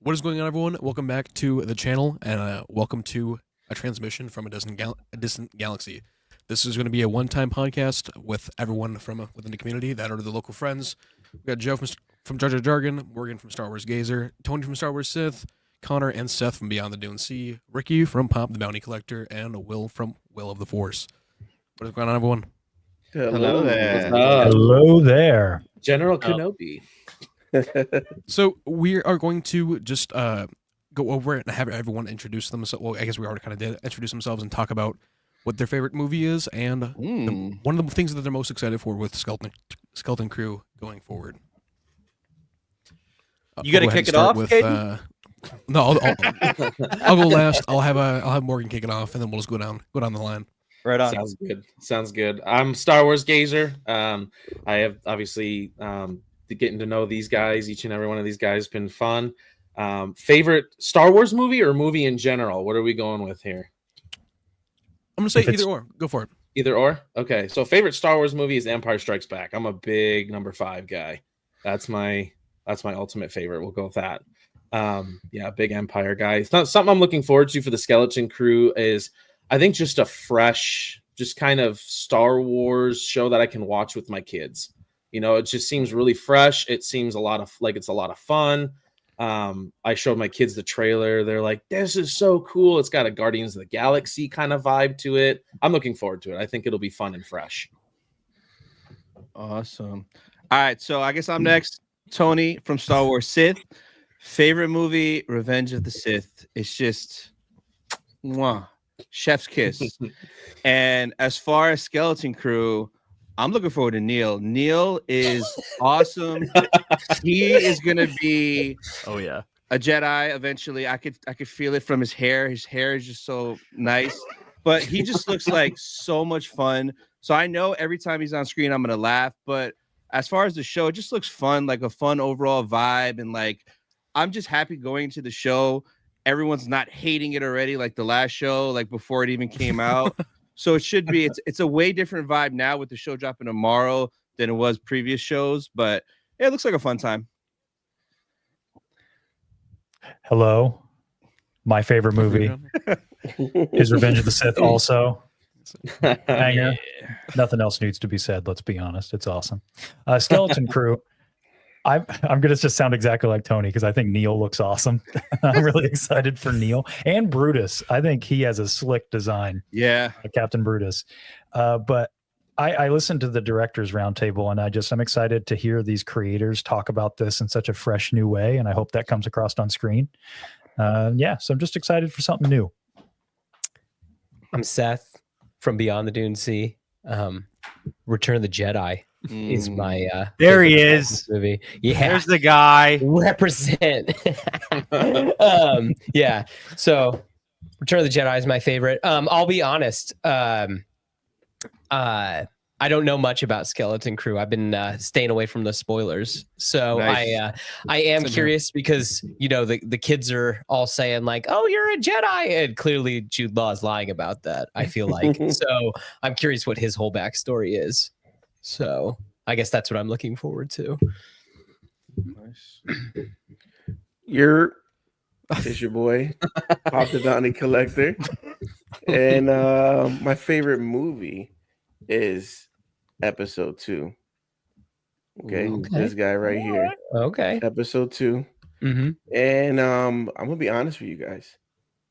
What is going on, everyone? Welcome back to the channel, and welcome to a transmission from a distant galaxy. This is going to be a one-time podcast with everyone from within the community that are the local friends. We got Joe from Jar Jar Jargon, Morgan from Star Wars Gazer, Tony from Star Wars Sith, Connor and Seth from Beyond the Dune Sea, Ricky from Pop the Bounty Collector, and Will from Will of the Force. What is going on, everyone? Hello there. Hello there. General Kenobi. So we are going to just go over it and have everyone introduce themselves. Well, I guess we already kind of did introduce themselves and talk about what their favorite movie is and one of the things that they're most excited for with Skeleton Crew going forward. You got to kick it off, no, I'll go last. I'll have Morgan kick it off, and then we'll just go down the line. Right on. Sounds good. I'm Star Wars Gazer. I have obviously getting to know these guys. Each and every one of these guys has been fun. Favorite Star Wars movie or movie in general? What are we going with here? I'm gonna say either or. Go for it. Either or. Okay. So favorite Star Wars movie is Empire Strikes Back. I'm a big number 5 guy. That's my ultimate favorite. We'll go with that. Yeah, big Empire guy. It's not something I'm looking forward to for the Skeleton Crew. Is I think just a fresh, just kind of Star Wars show that I can watch with my kids. You know, it just seems really fresh. It seems it's a lot of fun. I showed my kids the trailer. They're like, this is so cool. It's got a Guardians of the Galaxy kind of vibe to it. I'm looking forward to it. I think it'll be fun and fresh. Awesome. All right, so I guess I'm next. Tony from Star Wars Sith. Favorite movie, Revenge of the Sith. It's just chef's kiss. And as far as Skeleton Crew, I'm looking forward to Neil. Neil is awesome. He is gonna be a Jedi eventually. I could feel it from his hair. His hair is just so nice, but he just looks like so much fun. So I know every time he's on screen, I'm gonna laugh. But as far as the show, it just looks fun, like a fun overall vibe, and like I'm just happy going to the show. Everyone's not hating it already, like the last show, like before it even came out. So it should be. It's a way different vibe now with the show dropping tomorrow than it was previous shows. But yeah, it looks like a fun time. Hello. My favorite movie is Revenge of the Sith also. Banger. Nothing else needs to be said. Let's be honest. It's awesome. Skeleton Crew. I'm going to just sound exactly like Tony because I think Neil looks awesome. I'm really excited for Neil and Brutus. I think he has a slick design. Yeah. Captain Brutus. But I listened to the directors roundtable and I'm excited to hear these creators talk about this in such a fresh new way. And I hope that comes across on screen. So I'm just excited for something new. I'm Seth from Beyond the Dune Sea. Return of the Jedi is my there he is movie. Yeah, there's the guy. Represent. Yeah, so Return of the Jedi is my favorite. I'll be honest, I don't know much about Skeleton Crew. I've been staying away from the spoilers, so nice. I am curious because you know the kids are all saying like, "Oh, you're a Jedi," and clearly Jude Law is lying about that. I feel like so. I'm curious what his whole backstory is. So I guess that's what I'm looking forward to. Nice. It's your boy, Pop the Bounty Collector, and my favorite movie is Episode 2. Okay, this guy right here. Okay, Episode 2. And I'm gonna be honest with you guys.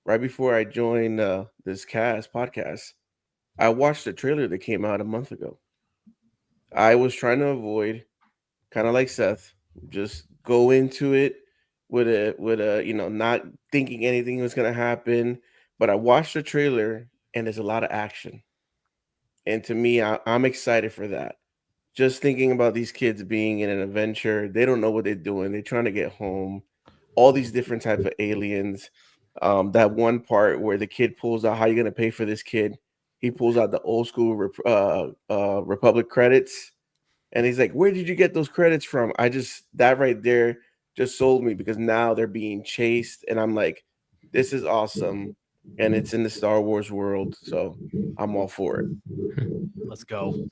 Right before I joined this podcast, I watched the trailer that came out a month ago. I was trying to avoid, kind of like Seth, just go into it with a not thinking anything was gonna happen. But I watched the trailer and there's a lot of action. And to me, I'm excited for that. Just thinking about these kids being in an adventure, they don't know what they're doing. They're trying to get home. All these different types of aliens. That one part where the kid pulls out, how you going to pay for this kid? He pulls out the old school Republic credits. And he's like, where did you get those credits from? That right there just sold me because now they're being chased. And I'm like, this is awesome. and it's in the Star Wars world, so I'm all for it. Let's go.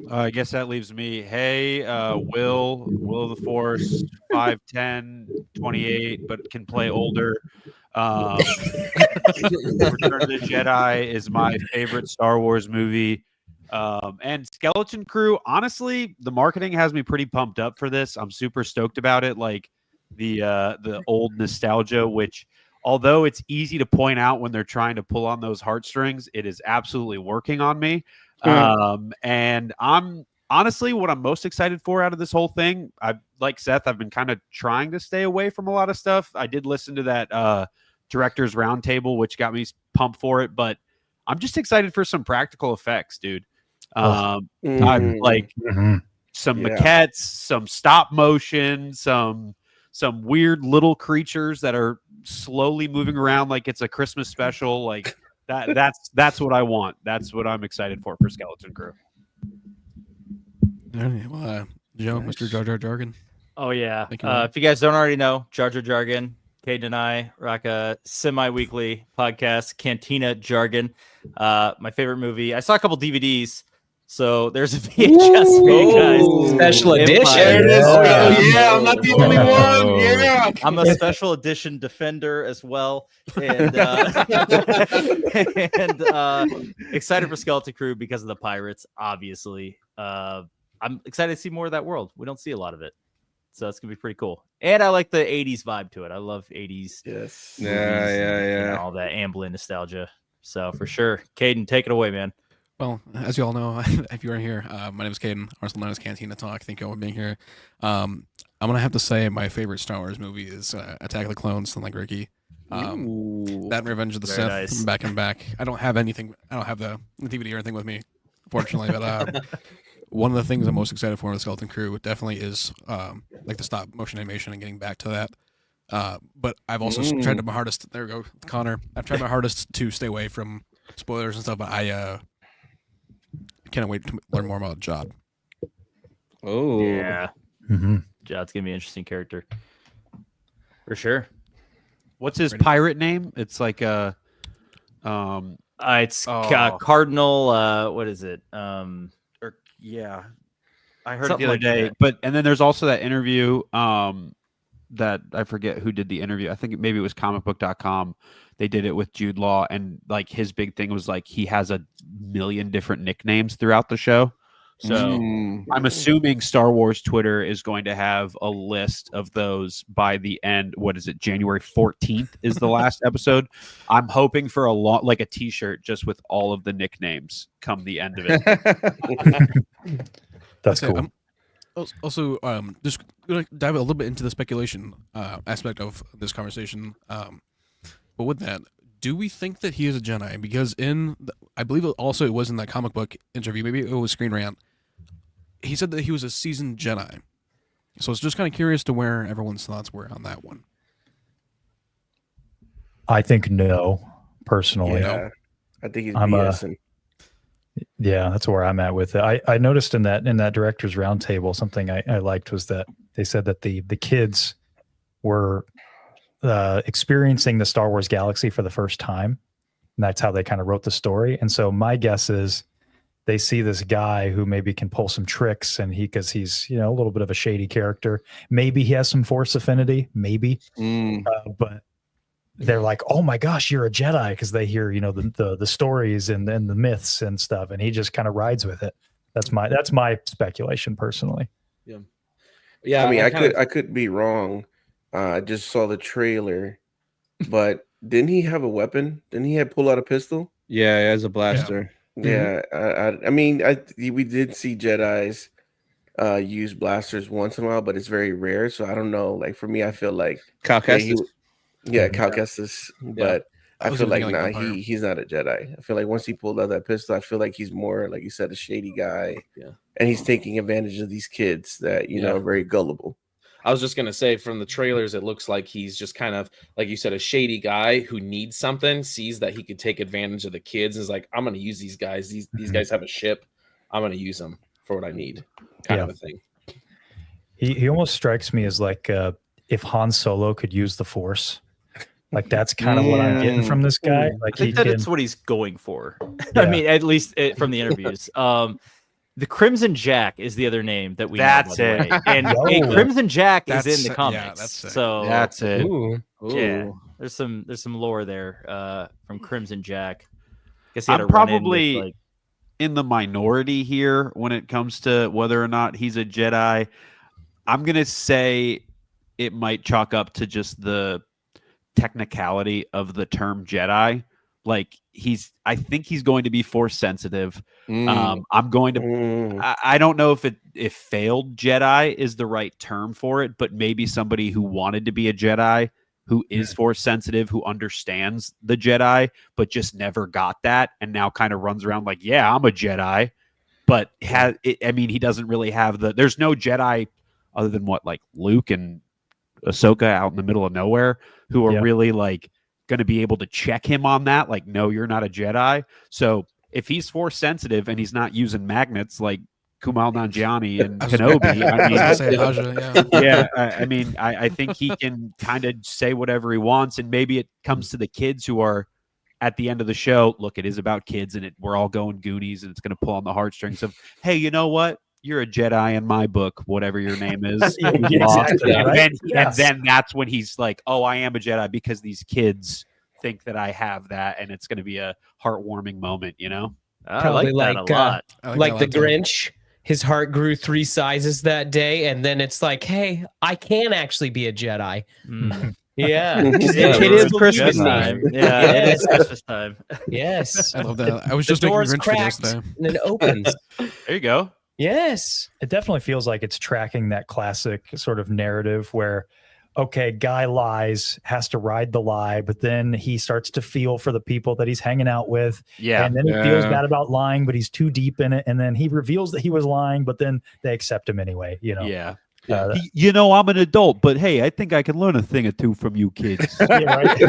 I guess that leaves me. Hey, Will of the Force, 5'10", 28, but can play older. Return of the Jedi is my favorite Star Wars movie. And Skeleton Crew, honestly, the marketing has me pretty pumped up for this. I'm super stoked about it. Like the old nostalgia, which although it's easy to point out when they're trying to pull on those heartstrings, it is absolutely working on me. And I'm honestly what I'm most excited for out of this whole thing. Like Seth, I've been kind of trying to stay away from a lot of stuff. I did listen to that director's roundtable, which got me pumped for it, but I'm just excited for some practical effects, dude. I'm like some maquettes, some stop motion, some weird little creatures that are slowly moving around like it's a Christmas special. Like that's what I want. That's what I'm excited for Skeleton Crew. All right, well, Joe, nice. Mr. Jar Jar Jargon. Oh yeah. If you guys don't already know, Jar Jar Jargon, Caden and I rock a semi-weekly podcast, Cantina Jargon. My favorite movie. I saw a couple DVDs. So there's a VHS for you guys. Special edition. There it is. I'm not the only one. Yeah. I'm a special edition defender as well. And, excited for Skeleton Crew because of the pirates, obviously. I'm excited to see more of that world. We don't see a lot of it. So it's going to be pretty cool. And I like the 80s vibe to it. I love 80s. Yes. Movies and all that Amblin nostalgia. So for sure. Caden, take it away, man. Well, as you all know, if you are here, my name is Caden, also known as Cantina Talk. Thank you all for being here. I'm going to have to say my favorite Star Wars movie is Attack of the Clones, like Ricky. That and Revenge of the Sith, nice. Back and back. I don't have the DVD or anything with me, fortunately, but one of the things I'm most excited for in the Skeleton Crew definitely is like the stop motion animation and getting back to that. But I've also tried my hardest. There we go, Connor. I've tried my hardest to stay away from spoilers and stuff, but I can't wait to learn more about Jod. Oh yeah, Jod's gonna be an interesting character for sure. What's his pirate name? It's like Cardinal. What is it? Yeah, I heard it the other day. But and then there's also that interview that I forget who did the interview. I think maybe it was comicbook.com. They did it with Jude Law, and like his big thing was like he has 1 million different nicknames throughout the show. So I'm assuming Star Wars Twitter is going to have a list of those by the end. What is it? January 14th is the last episode. I'm hoping for like a T-shirt just with all of the nicknames come the end of it. That's cool. Also, just gonna dive a little bit into the speculation aspect of this conversation. But with that, do we think that he is a Jedi? Because I believe also it was in that comic book interview, maybe it was Screen Rant, he said that he was a seasoned Jedi. So it's just kind of curious to where everyone's thoughts were on that one. I think no, personally. Yeah, I think he's BSing. Yeah, that's where I'm at with it. I noticed in that director's roundtable, something I liked was that they said that the kids were experiencing the Star Wars galaxy for the first time. And that's how they kind of wrote the story. And so my guess is they see this guy who maybe can pull some tricks, and because he's, a little bit of a shady character. Maybe he has some Force affinity, maybe. But they're like, oh my gosh, you're a Jedi, because they hear, the stories and the myths and stuff, and he just kind of rides with it. That's my speculation personally. Yeah. I mean, I could be wrong. I just saw the trailer, but didn't he have a weapon? Didn't he pull out a pistol? Yeah, he has a blaster. Yeah. I mean, we did see Jedis use blasters once in a while, but it's very rare. So I don't know. Like for me, I feel like Cal Kestis. Cal Kestis, but I feel like he's not a Jedi. I feel like once he pulled out that pistol, I feel like he's more, like you said, a shady guy. Yeah, and he's taking advantage of these kids that are very gullible. I was just going to say, from the trailers, it looks like he's just kind of, like you said, a shady guy who needs something, sees that he could take advantage of the kids, and is like, I'm going to use these guys. These guys have a ship. I'm going to use them for what I need, kind of a thing. He almost strikes me as like if Han Solo could use the Force. Like that's kind of what I'm getting from this guy. I Like think it's what he's going for. Yeah. I mean, at least from the interviews. The Crimson Jack is the other name that we That's know, by the it. way. And Yo. Crimson Jack is That's- in the yeah, comics. that's sick. So That's it. Ooh. yeah, there's some lore there from Crimson Jack. Guess he had I'm a run-in with, probably like, in the minority here when it comes to whether or not he's a Jedi. I'm going to say it might chalk up to just the technicality of the term Jedi. Like I think he's going to be force sensitive. I'm going to, I don't know if failed Jedi is the right term for it, but maybe somebody who wanted to be a Jedi, who is force sensitive, who understands the Jedi, but just never got that. And now kind of runs around like, yeah, I'm a Jedi, but he doesn't really have there's no Jedi other than like Luke and Ahsoka out in the middle of nowhere who are really like going to be able to check him on that. Like, no, you're not a Jedi. So if he's force sensitive and he's not using magnets like Kumail Nanjiani and Kenobi, I think he can kind of say whatever he wants. And maybe it comes to the kids who are at the end of the show. Look, it is about kids and we're all going Goonies and it's going to pull on the heartstrings of, hey, you know what? You're a Jedi in my book, whatever your name is. Exactly, right? And then that's when he's like, oh, I am a Jedi because these kids think that I have that. And it's going to be a heartwarming moment, you know? I like that a lot. Like the Grinch. His heart grew 3 sizes that day. And then it's like, hey, I can actually be a Jedi. Yeah. It is Christmas time. Yeah, it is Christmas time. Yes. I love that. I was just making Grinch videos today. And then it opens. There you go. Yes. It definitely feels like it's tracking that classic sort of narrative where, okay, guy lies, has to ride the lie, but then he starts to feel for the people that he's hanging out with. Yeah. And then he feels bad about lying, but he's too deep in it. And then he reveals that he was lying, but then they accept him anyway, you know? Yeah. You know, I'm an adult, but hey, I think I can learn a thing or two from you kids. Yeah, right?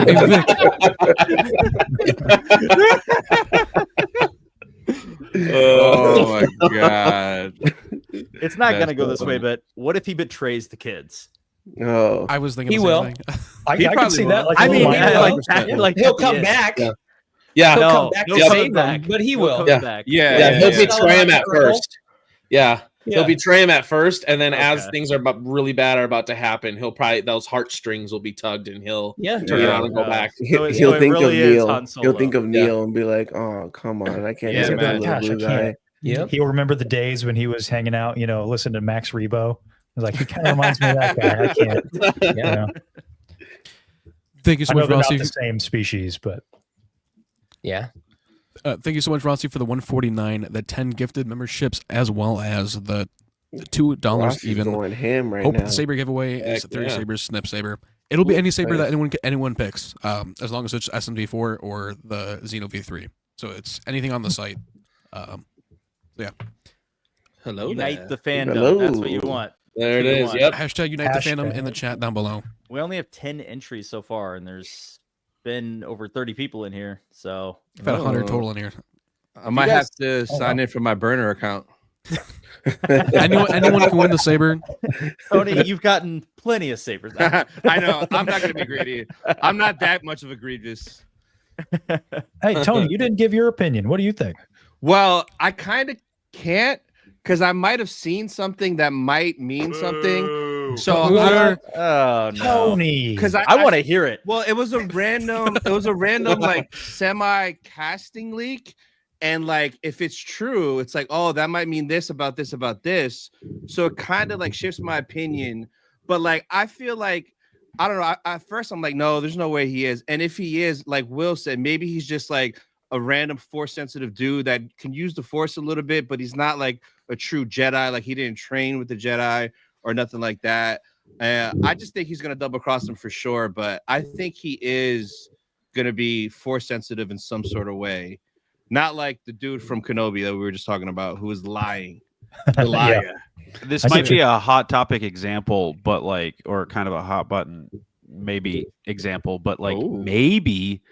Oh my god! It's not going to go this way, but what if he betrays the kids? Oh, I was thinking He the same will. thing. I He can probably see will. that. Like, I a mean, little yeah, like, He'll come back. Yeah, He'll No, come back he'll to come save back. them, but he He'll will. come Yeah. back. yeah, he'll betray him at Terrible. first. Yeah. He'll betray him at first, and then as Okay. things are really bad are about to happen, he'll probably those heartstrings will be tugged, and he'll turn Yeah. around and go back. So he'll it think really of is Neil. Han Solo. He'll think of Neil and be like, "Oh, come on, I can't Yeah, do man. that Gosh, little I blue guy." can't. Yep. He'll remember the days when he was hanging out, you know, listening to Max Rebo. I was like, he kind of reminds me of that guy. I can't. You know? Thank you so I know much, they're not Rossi. the same species, but Yeah. Thank you so much, Rossi, for the 149, the 10 gifted memberships, as well as the $2 Rossi's even. going ham right Hope now. the saber giveaway is Heck 30 yeah. sabers, snip saber. It'll be any saber nice. that anyone picks, as long as it's SMV4 or the Xeno V3. So it's anything on the site. Yeah. Hello Unite there. the fandom. Hello. That's what you want. There it That's what you is. want. Yep. Hashtag Unite the Fandom in the chat down below. We only have 10 entries so far, and there's been over 30 people in here. So We've had 100 total in here. I might have to sign in for my burner account. Anyone can win the saber. Tony, you've gotten plenty of sabers. I know. I'm not going to be greedy. I'm not that much of a grievous. hey, Tony, you didn't give your opinion. What do you think? Well, I kind of can't because I might have seen something that might mean something. So Oh no, Tony. because I want to hear it. Well, it was a random like semi casting leak. And like if it's true, it's like, oh, that might mean this about this about this. So it kind of like shifts my opinion. But like I feel like I don't know. At first I'm like, no, there's no way he is. And if he is, like Will said, maybe he's just like a random force sensitive dude that can use the force a little bit, but he's not like a true Jedi. Like he didn't train with the Jedi or nothing like that. I just think he's gonna double cross him for sure. But I think he is gonna be force sensitive in some sort of way. Not like the dude from Kenobi that we were just talking about who was lying. The liar. This I might see be a hot topic example, but like, or kind of a hot button maybe example, but like maybe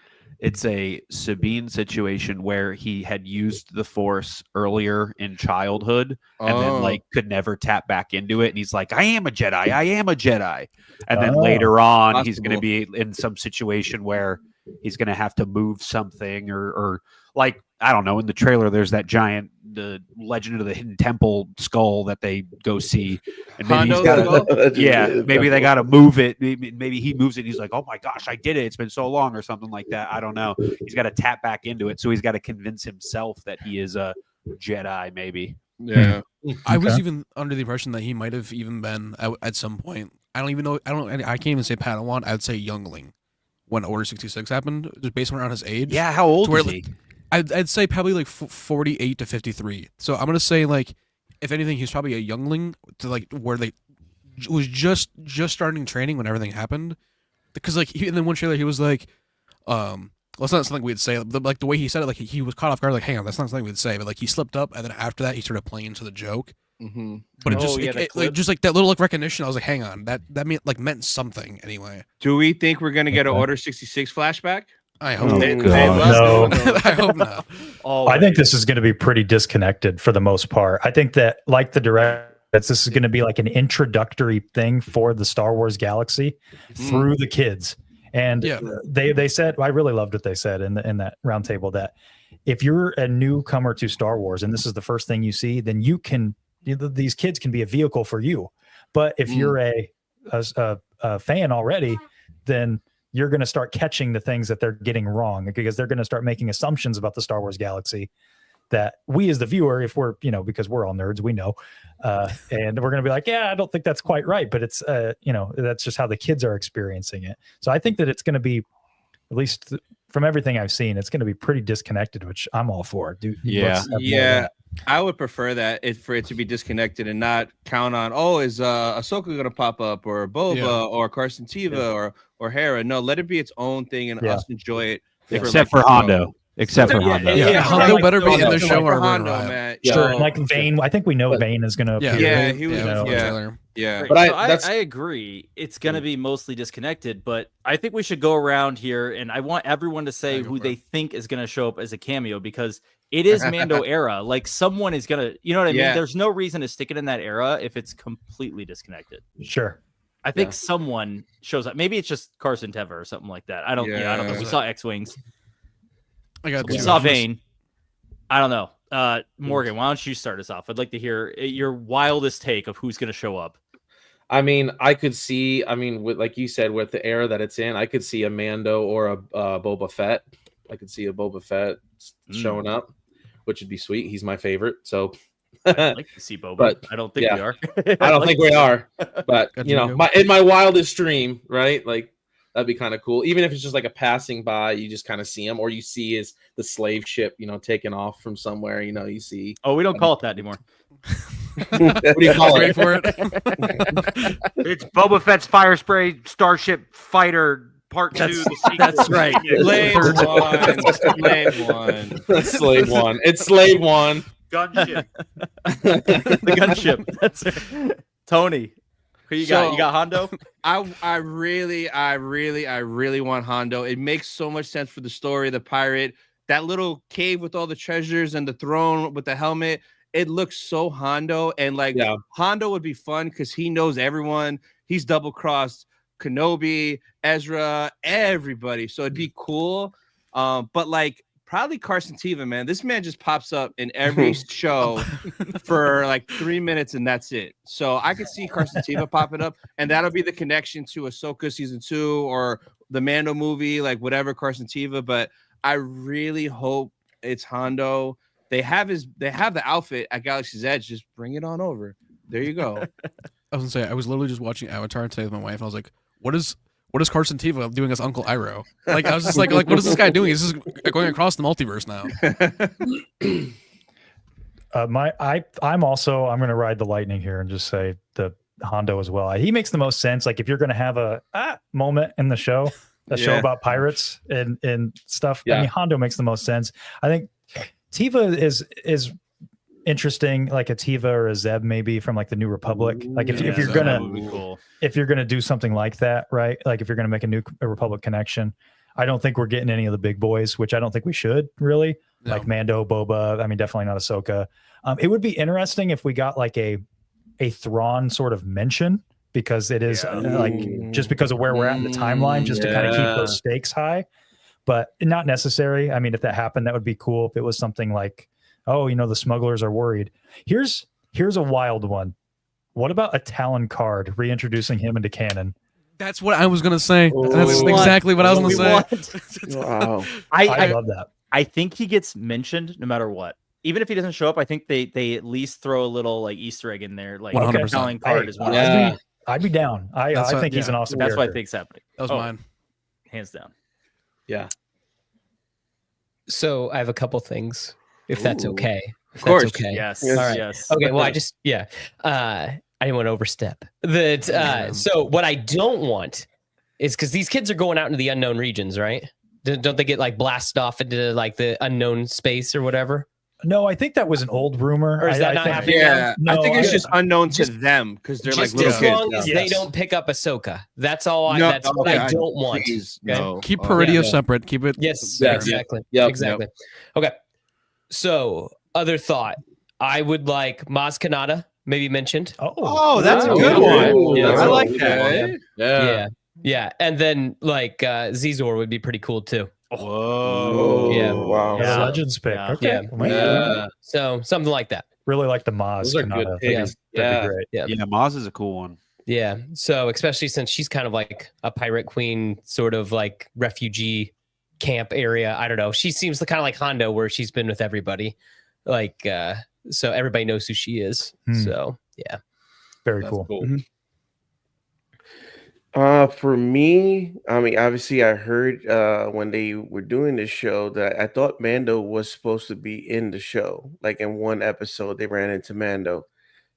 it's a Sabine situation where he had used the Force earlier in childhood and then like could never tap back into it. And he's like, I am a Jedi. I am a Jedi. And then later on, he's going to be in some situation where he's going to have to move something or like, I don't know, in the trailer, there's that giant, the Legend of the Hidden Temple skull that they go see. And maybe he's gotta, maybe they got to move it. Maybe he moves it. And he's like, oh my gosh, I did it. It's been so long or something like that. I don't know. He's got to tap back into it. So he's got to convince himself that he is a Jedi, maybe. Yeah. I was even under the impression that he might have even been at some point. I don't even know. I can't even say Padawan. I'd say youngling when Order 66 happened, just based on his age. Yeah. How old was he? I'd say probably like 48 to 53. So I'm gonna say like, if anything, he's probably a youngling to like where they was just starting training when everything happened. Because like in the one trailer he was like, well, it's not something we'd say. Like the way he said it, like he was caught off guard. Like, hang on, that's not something we'd say. But like he slipped up, and then after that he started playing into the joke. Mm-hmm. But it just like that little like recognition. I was like, hang on, that meant something anyway. Do we think we're gonna get an Order 66 flashback? I hope no. I hope not. I think this is going to be pretty disconnected for the most part. I think that, like the direct, this is going to be like an introductory thing for the Star Wars galaxy through the kids. And they said, I really loved what they said in that roundtable, that if you're a newcomer to Star Wars and this is the first thing you see, then these kids can be a vehicle for you. But if you're a fan already, then you're going to start catching the things that they're getting wrong, because they're going to start making assumptions about the Star Wars galaxy that we as the viewer, if we're, because we're all nerds, we know, and we're going to be like, yeah, I don't think that's quite right. But it's, that's just how the kids are experiencing it. So I think that it's going to be, at least from everything I've seen, it's going to be pretty disconnected, which I'm all for. I would prefer that for it to be disconnected and not count on, is Ahsoka going to pop up, or Boba, or Carson Teva, or Hera. No, let it be its own thing and us enjoy it. Except for Hondo. Hondo better be in the show or Hondo, man. Sure, like Vane. I think we know Vane is going to appear. He was. But I agree. It's going to be mostly disconnected, but I think we should go around here, and I want everyone to say who they think is going to show up as a cameo, because it is Mando era. Like, someone is going to, you know what I mean? There's no reason to stick it in that era if it's completely disconnected. Sure. I think someone shows up. Maybe it's just Carson Teva or something like that. I don't know. We saw X-Wings. We saw Vane. I don't know. Morgan, why don't you start us off? I'd like to hear your wildest take of who's going to show up. I mean, I could see, with, like you said, with the era that it's in, I could see a Mando or a Boba Fett. I could see a Boba Fett showing up, which would be sweet. He's my favorite. So I'd like to see Boba, but I don't think we are. I don't think we are. But in my wildest dream, right? Like, that'd be kind of cool. Even if it's just like a passing by, you just kind of see him, or you see the slave ship, taking off from somewhere. You see. Oh, we don't call it that anymore. What do you call it? For it? It's Boba Fett's Fire Spray Starship Fighter Part 2. That's right. Slave one. It's Slave one. Gunship. The gunship. That's it. Tony, who you got? You got Hondo? I really want Hondo. It makes so much sense for the story. The pirate, that little cave with all the treasures, and the throne with the helmet. It looks so Hondo, and Hondo would be fun because he knows everyone. He's double crossed Kenobi, Ezra, everybody. So it'd be cool. But like, probably Carson Teva, man. This man just pops up in every show for like 3 minutes, and that's it. So I could see Carson Teva popping up, and that'll be the connection to Ahsoka season 2 or the Mando movie, like whatever, Carson Teva. But I really hope it's Hondo. They have the outfit at Galaxy's Edge. Just bring it on over. There you go. I was gonna say, I was literally just watching Avatar today with my wife, and I was like, what is Carson Teva doing as Uncle Iroh? Like, I was just like, what is this guy doing? He's just going across the multiverse now. I'm going to ride the lightning here and just say the Hondo as well. He makes the most sense. Like, if you're going to have a moment in the show, show about pirates and stuff. I mean, Hondo makes the most sense. I think Teva is interesting, like a Teva or a Zeb maybe from like the New Republic. Like if you're gonna do something like that, right? Like if you're gonna make a New Republic connection, I don't think we're getting any of the big boys, which I don't think we should really. No. Like Mando, Boba. I mean, definitely not Ahsoka. It would be interesting if we got like a Thrawn sort of mention, because it is like just because of where we're at in the timeline, just to kind of keep those stakes high, but not necessary. I mean, if that happened, that would be cool. If it was something like, oh, the smugglers are worried. Here's a wild one. What about a Talon Card, reintroducing him into canon? That's what I was gonna say. That's exactly what I was gonna say. Wow. I love that. I think he gets mentioned no matter what. Even if he doesn't show up, I think they at least throw a little like Easter egg in there, like 100%. Talon Card is one. Yeah. I'd be down. I think he's an awesome That's character. what I think's happening. That was mine. Hands down. Yeah. So I have a couple things, if that's okay. Of course. That's okay. Yes. Yes. All right. Yes. Okay. Well, I didn't want to overstep that. So what I don't want is, because these kids are going out into the unknown regions, right? Don't they get like blasted off into like the unknown space or whatever? No, I think that was an old rumor. Or is that I not think- happening? Yeah, No, I think it's I- just unknown to them because they're like Just little as kids. long as they Yes. don't pick up Ahsoka. That's all. No, That's what okay, I don't want. Please, Okay? no. Keep Oh, Peridia yeah. separate. Keep it. Yes, Yeah. exactly. Yep. Exactly. Okay. So, other thought. I would like Maz Kanata, maybe mentioned. Oh, that's a Oh, good okay. one. Yeah, I like okay. that. Yeah. Yeah. And then like Zizor would be pretty cool too. Whoa. Yeah. Wow. Yeah, Yeah. Legends pick. Yeah. Okay. Yeah. Well, Yeah. So something like that. Really like the Maz. Those are good Kanata. picks. That'd be Yeah. great. Yeah. Yeah, Maz is a cool one. Yeah. So especially since she's kind of like a pirate queen, sort of like refugee camp area. I don't know. She seems kind of like Hondo, where she's been with everybody. Like, so everybody knows who she is. So yeah. Very That's cool. cool. For me, I mean, obviously, I heard when they were doing this show that I thought Mando was supposed to be in the show. Like in one episode, they ran into Mando.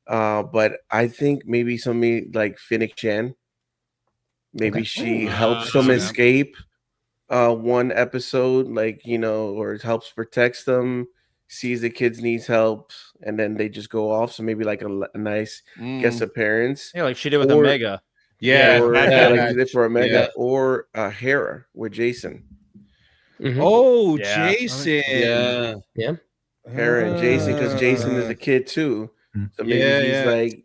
But I think maybe somebody like Finnick Chen, maybe she helps them escape one episode, like, or helps protect them, sees the kids needs help, and then they just go off. So maybe like a nice guest appearance. Yeah, like she did with Or- Omega. Yeah. or that- like they did for Omega, yeah. or Hera with Jason. Mhm. Oh, Yeah. Jason. Yeah. Hera and Jason, because Jason is a kid too. So maybe Yeah, he's yeah. like,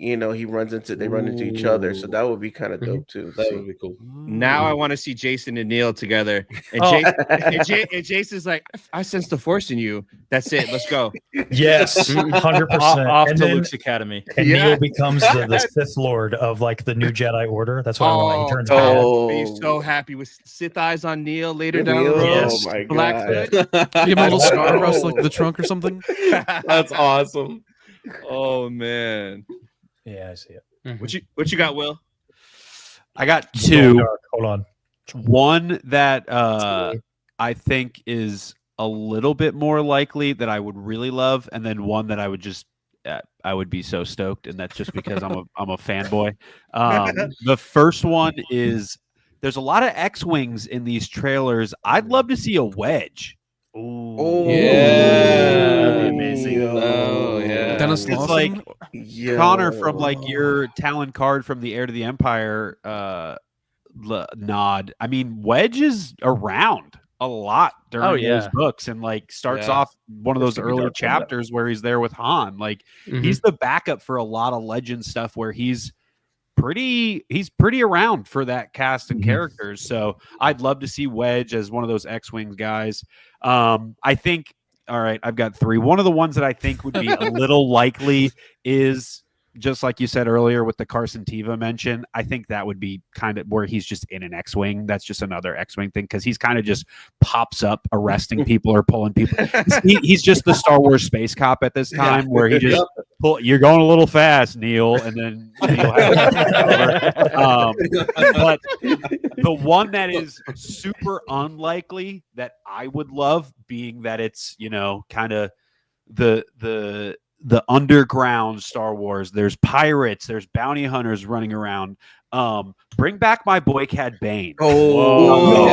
they run into each other. So that would be kind of dope too. That See. would be cool. Now I want to see Jason and Neil together. And, Oh. and Jason's like, I sense the force in you. That's it. Let's go. Yes, 100%. Off and to then, Luke's Academy. and Yeah. Neil becomes the Sith Lord of like the new Jedi Order. That's what I want. He turns bad. Oh, Are you so happy with Sith eyes on Neil later Neil? down the road? Yes. Oh my Black god. Hood? Give him a little scar across like the trunk or something. That's awesome. Oh man. Yeah, I see it. What you got, Will? I got Going two. dark. Hold on. One that I think is a little bit more likely that I would really love, and then one that I would just I would be so stoked, and that's just because I'm a fanboy. The first one is there's a lot of X-wings in these trailers. I'd love to see a Wedge. Oh, That'd be amazing. Oh, yeah. Dennis It's Lawson. like Yeah. Connor from like your Talon Card from the Heir to the Empire nod. I mean, Wedge is around a lot during Oh, those yeah. books, and like starts Yeah. off one of those That's gonna be earlier dark, isn't it? chapters where he's there with Han. Like Mhm. he's the backup for a lot of legend stuff where he's pretty around for that cast and Mhm. characters. So I'd love to see Wedge as one of those X-Wing guys. I think, all right, I've got three. One of the ones that I think would be a little likely is just like you said earlier with the Carson Teva mention. I think that would be kind of where he's just in an X-Wing. That's just another X-Wing thing because he's kind of just pops up arresting people or pulling people. He's just the Star Wars space cop at this time where he just you're going a little fast, Neil, and then Neil has but the one that is super unlikely that I would love, being that it's kind of the underground Star Wars. There's pirates, there's bounty hunters running around. Bring back my boy Cad Bane. Oh,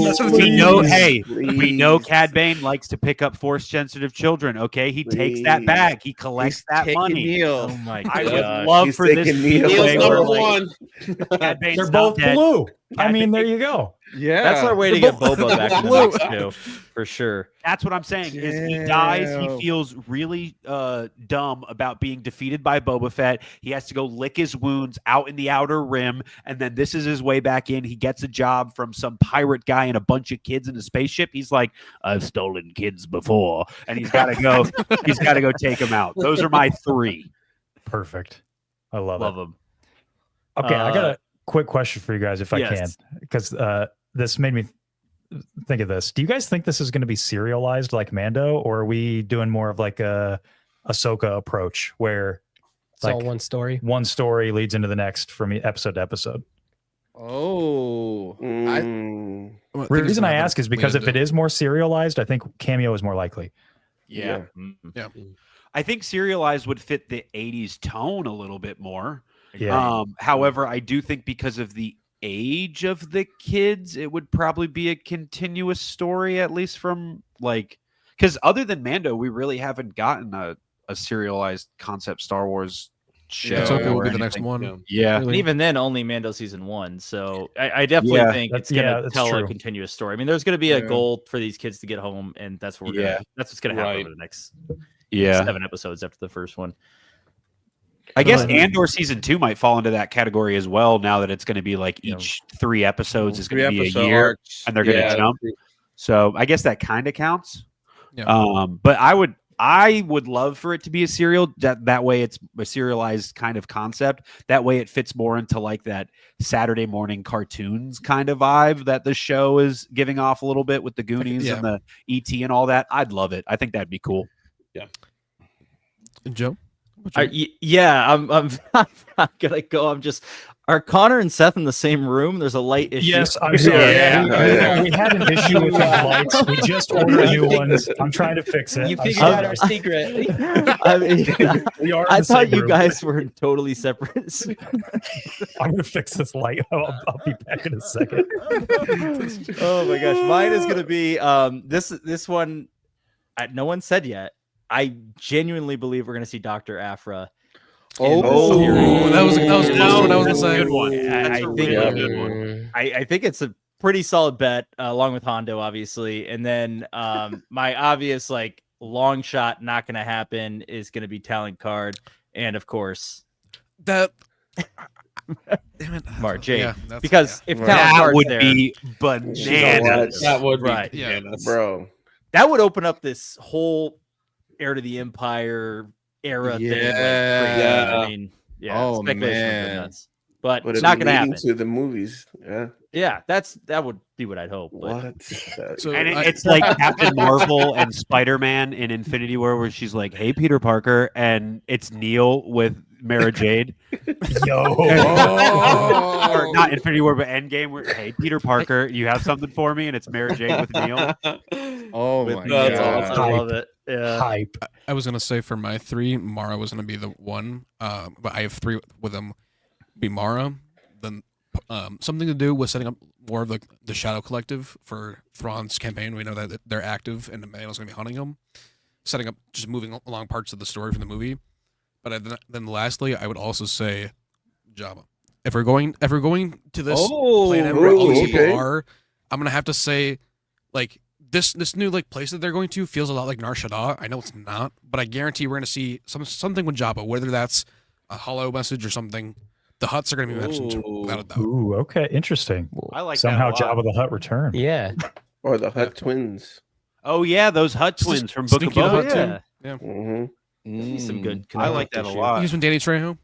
Yes, We know, please, hey, we know please. Cad Bane likes to pick up force-sensitive children. Okay, he takes that Please. bag, he collects that Taking money. Neil. Oh my I gosh. would love He's for this taking to be Neil. a way Neil's where, number like, one. Cad Bane's They're not both dead. blue. I mean, there you go. Yeah, That's our way to get Boba back in the mix too, for sure. That's what I'm saying. Is he dies, he feels really dumb about being defeated by Boba Fett. He has to go lick his wounds out in the Outer Rim, and then this is his way back in. He gets a job from some pirate guy and a bunch of kids in a spaceship. He's like, I've stolen kids before, and he's got to go. He's got to go take them out. Those are my 3. Perfect. I love Love it. him. Okay, I got a quick question for you guys, if I can, Yes. because this made me think of this. Do you guys think this is going to be serialized like Mando, or are we doing more of like a Ahsoka approach where It's all one story. one story leads into the next from episode to episode? Oh, Mm, Well, The they're just reason gonna I have ask to is because lean if it into- is more serialized, I think Cameo is more likely. Yeah. yeah. I think serialized would fit the 80s tone a little bit more. Yeah. However, I do think because of the age of the kids, it would probably be a continuous story, at least from like, because other than Mando, we really haven't gotten a serialized concept Star Wars show. Ahsoka will or be the next anything. one. Yeah. And Really. even then, only Mando season 1. So I definitely Yeah, think that's- it's going yeah, to that's tell a true. continuous story. I mean, there's going to be a Yeah. goal for these kids to get home, and that's what Yeah. that's what's going to happen Right. over the next Yeah. 7 episodes after the first one. I guess Right. Andor season 2 might fall into that category as well. Now that it's going to be like Yeah. each 3 episodes is going to be a episode year, arcs. and they're going to Yeah. jump. So I guess that kind of counts. Yeah. But I would love for it to be a serial. That way, it's a serialized kind of concept. That way, it fits more into like that Saturday morning cartoons kind of vibe that the show is giving off a little bit with the Goonies Yeah. and the ET and all that. I'd love it. I think that'd be cool. Joe? What you- Yeah, I'm I'm gonna go. Are Connor and Seth in the same room? There's a light issue. Yes, I'm sorry. Yeah. We had an issue with the lights. We just ordered new ones. I'm trying to fix it. You I'm figured sorry. out our secret. I mean, We are in I the thought same you room. guys were totally separate. I'm gonna fix this light. I'll be back in a second. Oh my gosh, mine is gonna be this one. No one said yet. I genuinely believe we're gonna see Dr. Aphra. in this Oh, series. that was close to what I was that's gonna a say. good one. That's I a think- really good one. I think it's a pretty solid bet, along with Hondo, obviously. And then my obvious like long shot, not gonna happen, is gonna be Talent Card, and of course That. Damn it. Mara Jade. Yeah, that's- because yeah. if Talent That Card's would there, be She's bananas. That would be Right. Yeah. bananas. Bro. that would open up this whole Heir to the Empire era thing. Like, crazy. Yeah. I mean, yeah, Oh, speculation would go man. nuts. But But it's it's not gonna happen. to the movies. Yeah. Yeah, that would be what I'd hope. But What? So And I- it's like Captain Marvel and Spider-Man in Infinity War, where she's like, "Hey, Peter Parker," and it's Neil with Mara Jade. Yo. Or not Infinity War, but Endgame. Where, hey, Peter Parker, you have something for me, and it's Mara Jade with Neil. Oh with my That's god. awesome. I love it. Yeah. Hype. I was gonna say for my 3, Mara was gonna be the one, but I have 3 with them. Be Mara, then something to do with setting up more of the Shadow Collective for Thrawn's campaign. We know that they're active, and the Mandalorian's gonna be hunting them, setting up just moving along parts of the story from the movie. But then lastly, I would also say Jabba. If we're going to this planet where all these people okay. are, I'm gonna have to say, like this new like place that they're going to feels a lot like Nar Shaddaa. I know it's not, but I guarantee we're gonna see something with Jabba, whether that's a hollow message or something. The Hutts are gonna be mentioned Ooh. without a doubt. Ooh, okay, interesting. I like Somehow that a lot. Jabba the Hutt returned. Yeah. Or the Hutt twins. Oh yeah, those Hut twins from Book of Sneaky Boba. Hut, too. Yeah. Mm-hmm. See some good. I like that a tissue. lot. He's from Danny Trejo.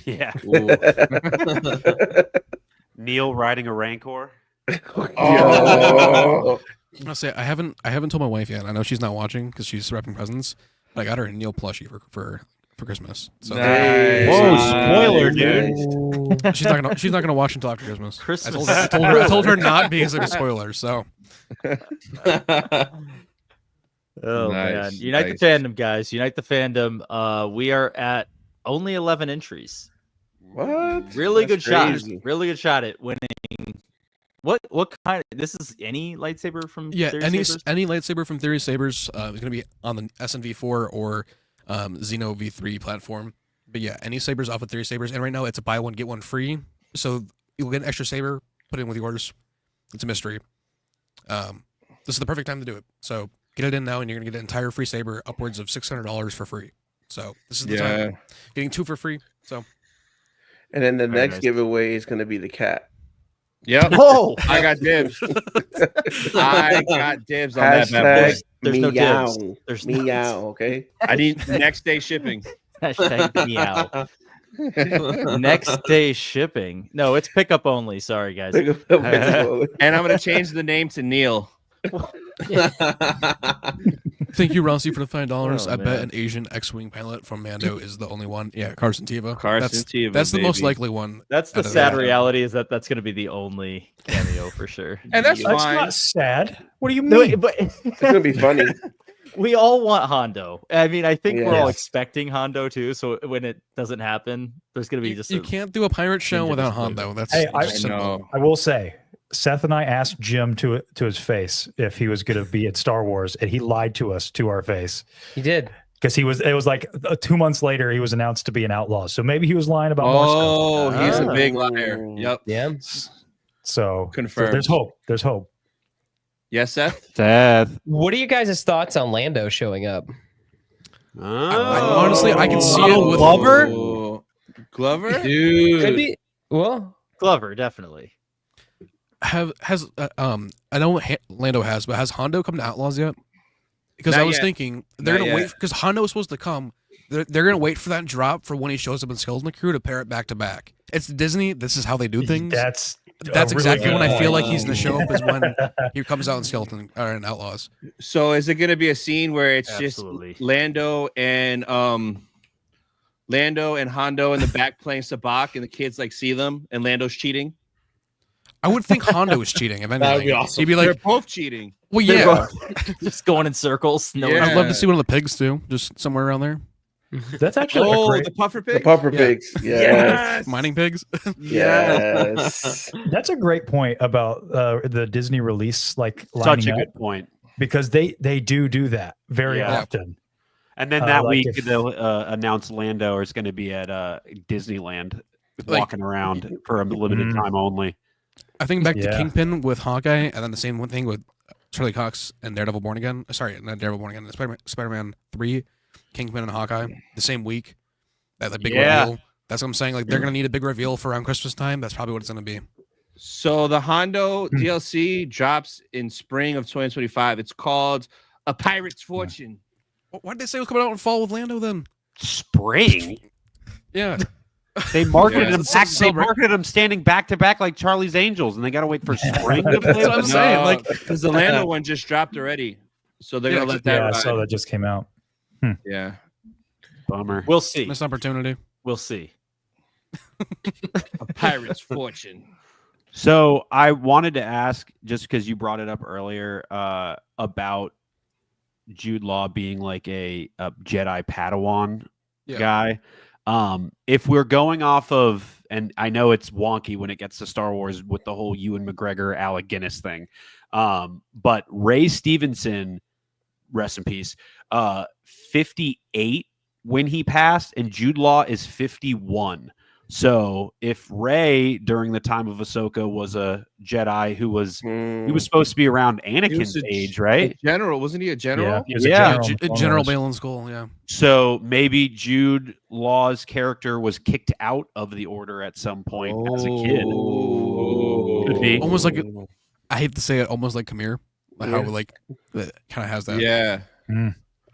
Yeah, Ooh. Neil riding a Rancor. Oh. I'll say I haven't told my wife yet. I know she's not watching because she's wrapping presents. But I got her a Neil plushie for Christmas. So Nice. Whoa, Nice. spoiler, dude. she's not gonna watch until after Christmas. Christmas. I told her not because of a spoiler. So Oh man, Nice, unite nice. the fandom, guys! Unite the fandom. We are at only 11 entries. What? Really That's good shot. crazy. Really good shot at winning. What kind of? This is any lightsaber from? yeah, Theory any Sabers? any lightsaber from Theory Sabers is gonna be on the SNV4 or Xeno V3 platform. But yeah, any sabers off of Theory Sabers, and right now it's a buy one get one free. So you'll get an extra saber, put it in with yours. It's a mystery. This is the perfect time to do it. So get it in now, and you're gonna get an entire free saber, upwards of $600 for free. So this is the time. Getting 2 for free. So. And then the next giveaway is gonna be the cat. Yep. Oh, I got dibs. I got dibs on that bad boy. There's no dibs. There's meow. Okay. I need next day shipping. Hashtag meow. Next day shipping. No, it's pickup only. Sorry, guys. And I'm gonna change the name to Neil. Thank you, Rossi, for the $5. Oh, I bet an Asian X-wing pilot from Mando is the only one. Yeah, Carson Teva. Teva. That's the most likely one. That's the sad reality, is that that's going to be the only cameo for sure. And that's That's fine. not sad. What do you No, mean? but It's gonna be funny. we all want Hondo. I mean, I think we're all Yes. expecting Hondo too. So when it doesn't happen, there's going to be You can't do a pirate show without Hondo. That's Hey, just simple. I will say, Seth and I asked Jim to his face if he was going to be at Star Wars, and he lied to us to our face. He did. Because it was like 2 months later, he was announced to be an outlaw. So maybe he was lying about more stuff. Oh, he's a big liar. Yep. Yeah. So Confirmed. there's hope. There's hope. Yes, Seth? Seth. What are you guys' thoughts on Lando showing up? Honestly, I can see it with Glover. Oh, Glover? Dude. Could be. Well, Glover, definitely. I know Lando has, but has Hondo come to Outlaws yet? Because Not I was yet. thinking they're Not gonna yet. wait because Hondo is supposed to come. They're gonna wait for that drop for when he shows up in Skeleton Crew to pair it back to back. It's Disney. This is how they do things. That's That's a really exactly good when I feel point. like he's gonna show up is when he comes out in Skeleton or in Outlaws. So is it gonna be a scene where it's Absolutely. just Lando and Hondo in the back playing Sabacc and the kids like see them and Lando's cheating? I would think Hondo is cheating. If anything, That would be awesome. He'd be They're like, both cheating. "Well, They're yeah." just going in circles. No, Yeah. I'd love to see one of the pigs too, just somewhere around there. That's actually a Oh, great, the puffer The pig. puffer Yeah. pigs. Yes. Mining pigs. Yes. that's a great point about the Disney release, like Such lining a up, good point. because they do that very Yeah. often. And then that like week if- they'll announce Lando is going to be at Disneyland, Like- walking around for a limited time only. I think back to Yeah. Kingpin with Hawkeye, and then the same one thing with Charlie Cox and Daredevil Born Again. Sorry, not Daredevil Born Again. Spider-Man 3, Kingpin and Hawkeye, the same week. That big reveal. That's what I'm saying. Like they're gonna need a big reveal for around Christmas time. That's probably what it's gonna be. So the Hondo DLC drops in spring of 2025. It's called A Pirate's Fortune. Why did they say it was coming out in fall with Lando then? Spring. Yeah. They marketed Yeah. him. They marketed him standing back to back like Charlie's Angels, and they got to wait for spring to play. That's what I'm saying. Like, because the Lando one just dropped already, so they're gonna let that Yeah, I ride. saw that just came out. Yeah. Bummer. we'll see. missed opportunity. We'll see. A Pirate's Fortune. So I wanted to ask, just because you brought it up earlier, about Jude Law being like a Jedi Padawan guy. If we're going off of, and I know it's wonky when it gets to Star Wars with the whole Ewan McGregor, Alec Guinness thing, but Ray Stevenson, rest in peace, 58 when he passed, and Jude Law is 51. So if Ray during the time of Ahsoka was a Jedi who was he was supposed to be around Anakin's age, right? General, wasn't he a general? Yeah, he was a Yeah. general in Clone General Wars. Balin's School. Yeah. So maybe Jude Law's character was kicked out of the order at some point as a kid. Could be. Almost like I hate to say it, almost like Kamir. Like how like it kind of has that. Yeah.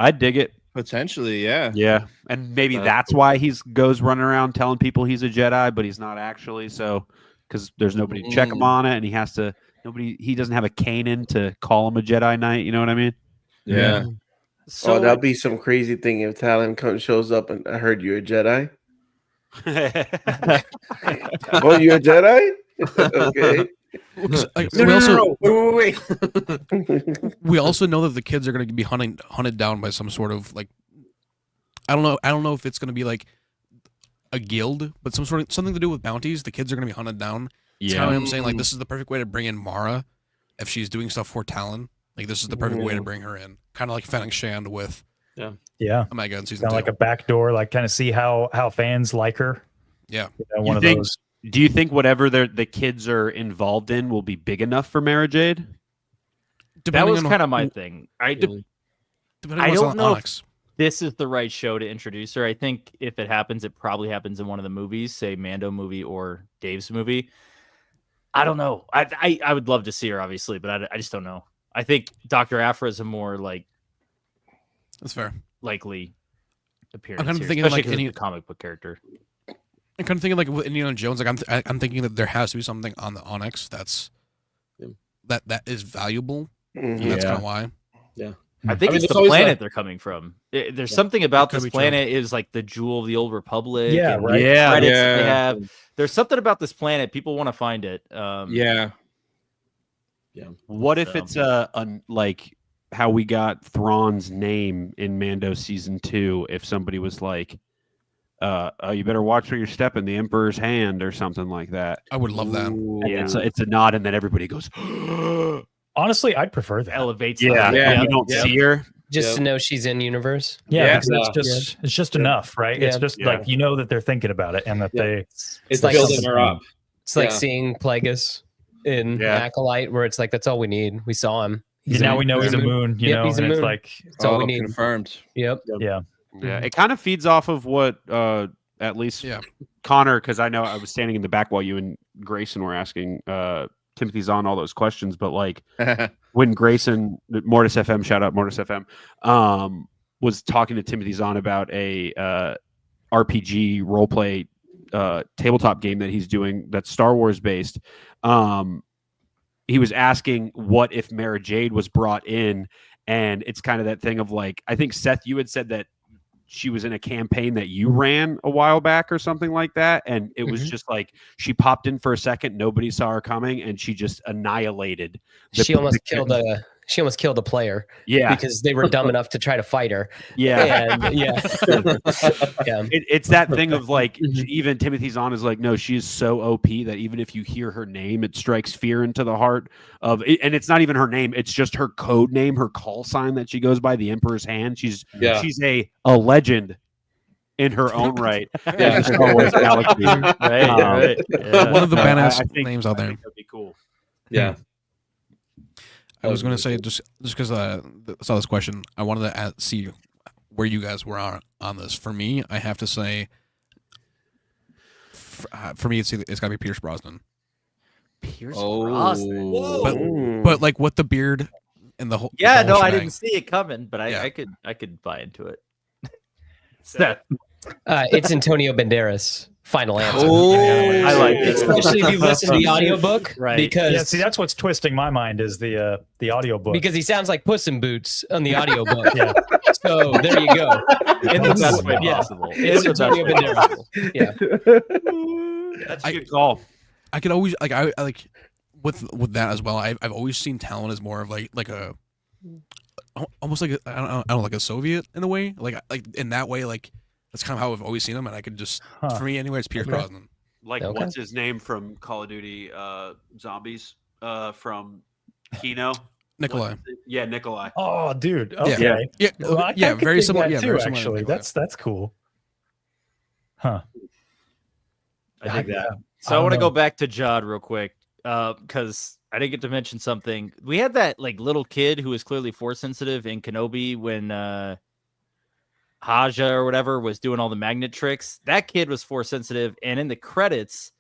I'd dig it. Potentially, yeah. Yeah, and maybe that's why he's goes running around telling people he's a Jedi, but he's not actually. So because there's nobody to check him on it, and he has to. He doesn't have a canon to call him a Jedi Knight. You know what I mean? Yeah. So that'd be some crazy thing if Talon shows up and I heard you're a Jedi. Oh, you're a Jedi? Okay. Like, No. Wait. we also know that the kids are going to be hunted down by some sort of like I don't know if it's going to be like a guild, but something to do with bounties. The kids are going to be hunted down. It's kind of what I'm saying. Like this is the perfect way to bring in Mara if she's doing stuff for Talon. Like this is the perfect way to bring her in. Kind of like Fennec Shand with Omega in season Kind 2. of like a backdoor, like kind of see how fans like her. Yeah. You know, one of think those. Do you think whatever the kids are involved in will be big enough for Mara Jade? That was kind of my thing. I don't know if this is the right show to introduce her. I think if it happens, it probably happens in one of the movies, say Mando movie or Dave's movie. I don't know. I would love to see her, obviously, but I just don't know. I think Dr. Aphra is a more that's fair likely appearance. I'm kind of here, thinking especially like any comic book character. I'm kind of thinking like with Indiana Jones. Like I'm thinking that there has to be something on the Onyx that is valuable. Mhm. That's kind of why. Yeah. I think it's there's the always, planet they're coming from. There's something about That could this be true. planet is like the jewel of the old republic. Yeah, and right. the Yeah. credits that they Yeah. have. There's something about this planet. People want to find it. Yeah. What if So- it's like how we got Thrawn's name in Mando season 2? If somebody was like, oh, you better watch where you're stepping, the Emperor's hand, or something like that. I would love that. And it's a nod, and then everybody goes, Honestly, I'd prefer that. elevates. yeah, them. and you don't see her. Just to know she's in universe. Yeah, Yeah. because it's just enough, right? It's Yeah. just Yeah. like that they're thinking about it and that they. It's like building something- her up. It's like Yeah. seeing Plagueis in Yeah. Acolyte, where it's like that's all we need. We saw him. Now we know he's a moon. You Yep, know, he's a and it's moon. like That's all we Oh, need. confirmed. Yep. yeah. Yeah, it kind of feeds off of what at least Yeah. Connor, because I know I was standing in the back while you and Grayson were asking Timothy Zahn all those questions, but like when Grayson, Mortis FM, shout out Mortis FM, was talking to Timothy Zahn about a RPG roleplay tabletop game that he's doing that's Star Wars based. He was asking what if Mara Jade was brought in, and it's kind of that thing of like, I think Seth, you had said that she was in a campaign that you ran a while back or something like that, and it was just like she popped in for a second, nobody saw her coming, and she just annihilated. She almost killed a player. Yeah, Because they were dumb enough to try to fight her. yeah. And yeah. Yeah. It's that thing of like, even Timothy Zahn is like, no, she is so OP that even if you hear her name, it strikes fear into the heart of it. And it's not even her name, it's just her code name, her call sign that she goes by, the Emperor's Hand. She's a legend in her own right. Yeah. in the Star Wars galaxy. Right. Yeah. One of the No, badass I think- names out I there. think that'd be cool. Yeah. I was going to say just because I saw this question, I wanted to see where you guys were on this. For me, I have to say, for me, it's got to be Pierce Brosnan. Pierce Oh. Brosnan. But like with the beard and the whole Yeah, the whole no, I shebang. didn't see it coming, but Yeah. I could buy into it. Seth. It's Antonio Banderas. Final answer. Oh, I like it. Especially if you listen to the audiobook. Right. Because Yeah, see, that's what's twisting my mind is the audio book. because he sounds like Puss in Boots on the audiobook. Yeah. So there you go. In the best way Yeah. possible. It's In the best Antonio way Banderas. possible. Yeah. That's a good call. I could always like I like with that as well. I've always seen Talon as more of like a almost like I don't know, like a Soviet in a way. Like in that way, like that's kind of how I've always seen him, and I could just for me anyway, it's Pierce Brosnan. Like, Okay. what's his name from Call of Duty Zombies from Kino? Nikolai. Yeah, Nikolai. Oh, dude. Yeah. Okay. Yeah, Well, I yeah, could very dig similar. that Yeah, too, very similar. to actually. Nikolai. That's cool. Huh. I think that. Yeah. So I don't want to know. go back to Jod real quick because I didn't get to mention something. We had that like little kid who was clearly force sensitive in Kenobi when Haja or whatever was doing all the magnet tricks. That kid was force sensitive, and in the credits,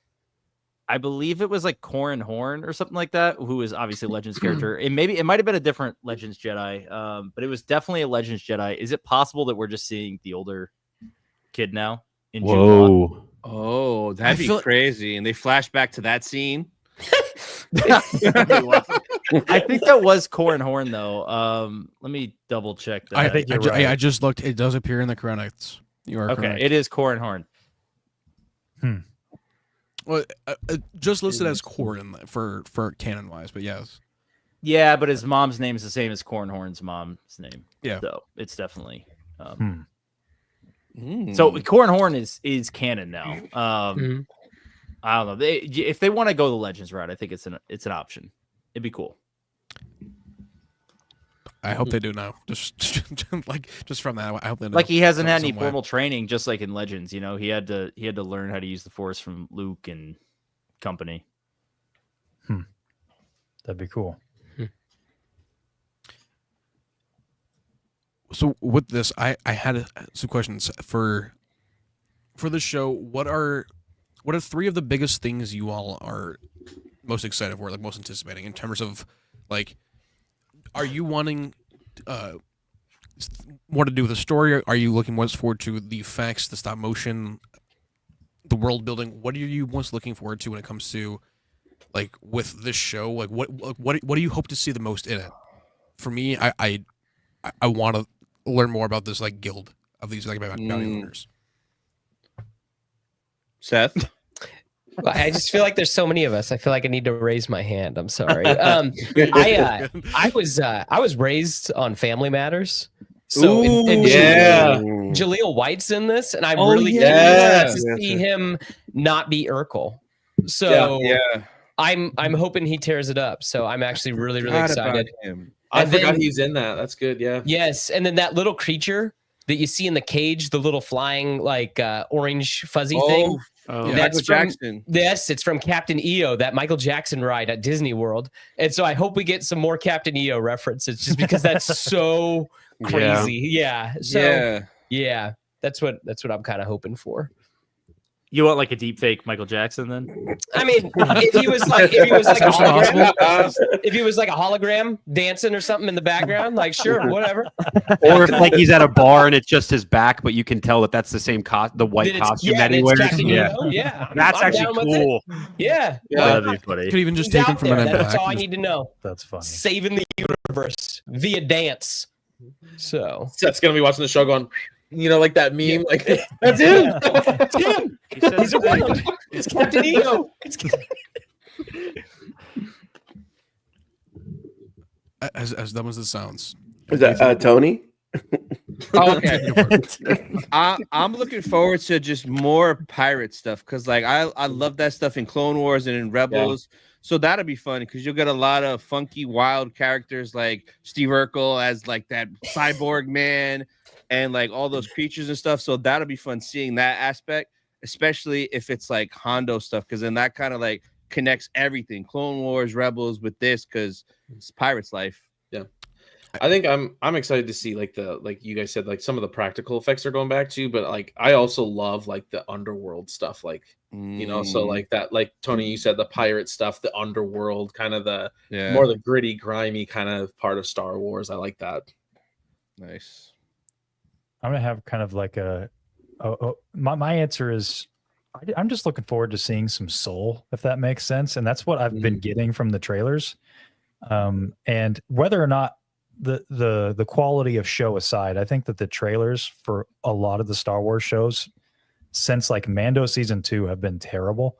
I believe it was like Corran Horn or something like that, who is obviously a Legends character. And maybe it might have been a different Legends Jedi, but it was definitely a Legends Jedi. Is it possible that we're just seeing the older kid now in Jude Law? Whoa. Oh, that'd I be feel- crazy. And they flash back to that scene. I think that was Corran Horn though. Let me double check that. I think you're right. I just looked. It does appear in the credits. You are okay, correct. it is Corran Horn. Well, just listed as Corin for canon wise, but yes. Yeah, but his mom's name is the same as Corran Horn's mom's name. Yeah. So it's definitely Mm. so Corran Horn is canon now. Mhm. I don't know. If they want to go the Legends route, I think it's an option. It'd be cool. I hope they do now. Just from that, I hope they know. Like he hasn't had any some way. formal training, just like in Legends. You know, he had to learn how to use the Force from Luke, and company. That'd be cool. So with this, I had some questions for the show. What are three of the biggest things you all are most excited for, like most anticipating in terms of, like, are you wanting more to do with the story? Are you looking most forward to the effects, the stop motion, the world building? What are you most looking forward to when it comes to, like, with this show? Like, what do you hope to see the most in it? For me, I want to learn more about this, like, guild of these, like, bounty hunters. Seth? Well, I just feel like there's so many of us. I feel like I need to raise my hand. I'm sorry. I was raised on Family Matters. So Jaleel White's in this, and I'm really curious to see him not be Urkel. So I'm hoping he tears it up. So I'm actually really excited. I forgot he's in that. That's good. Yeah. Yes, and then that little creature that you see in the cage, the little flying, like, orange fuzzy thing. Oh, that's Michael Jackson. Yes, it's from Captain EO, that Michael Jackson ride at Disney World. And so I hope we get some more Captain EO references, just because that's so crazy. Yeah. So yeah, that's what I'm kind of hoping for. You want like a deep fake Michael Jackson then? I mean, if he was like a hologram dancing or something in the background, like, sure, whatever. Or if, like, he's at a bar and it's just his back, but you can tell that that's the same the white costume that he wears. Yeah, that's actually cool. Yeah, that'd be funny. Could even just take him from an That's all I need to know. That's funny. Saving the universe via dance. So Seth's gonna be watching the show going, like that meme, like, that's him. It's him. He's around. It's Captain EO. As dumb as it sounds. Is that Tony? Okay. I'm looking forward to just more pirate stuff, because, like, I love that stuff in Clone Wars and in Rebels. So that'll be fun, because you'll get a lot of funky, wild characters like Steve Urkel as, like, that cyborg man, and, like, all those creatures and stuff. So that'll be fun seeing that aspect, especially if it's like Hondo stuff, because then that kind of, like, connects everything, Clone Wars, Rebels, with this, because it's pirate's life. Yeah, I think I'm excited to see, like, you guys said, like, some of the practical effects are going back to, but, like, I also love, like, the underworld stuff, like, so, like, that, like, Tony, you said, the pirate stuff, the underworld, kind of the more the gritty, grimy kind of part of Star Wars. I like that. Nice. I'm gonna have kind of like my answer is, I'm just looking forward to seeing some soul, if that makes sense, and that's what I've been getting from the trailers. And whether or not the quality of show aside, I think that the trailers for a lot of the Star Wars shows since, like, Mando season 2 have been terrible.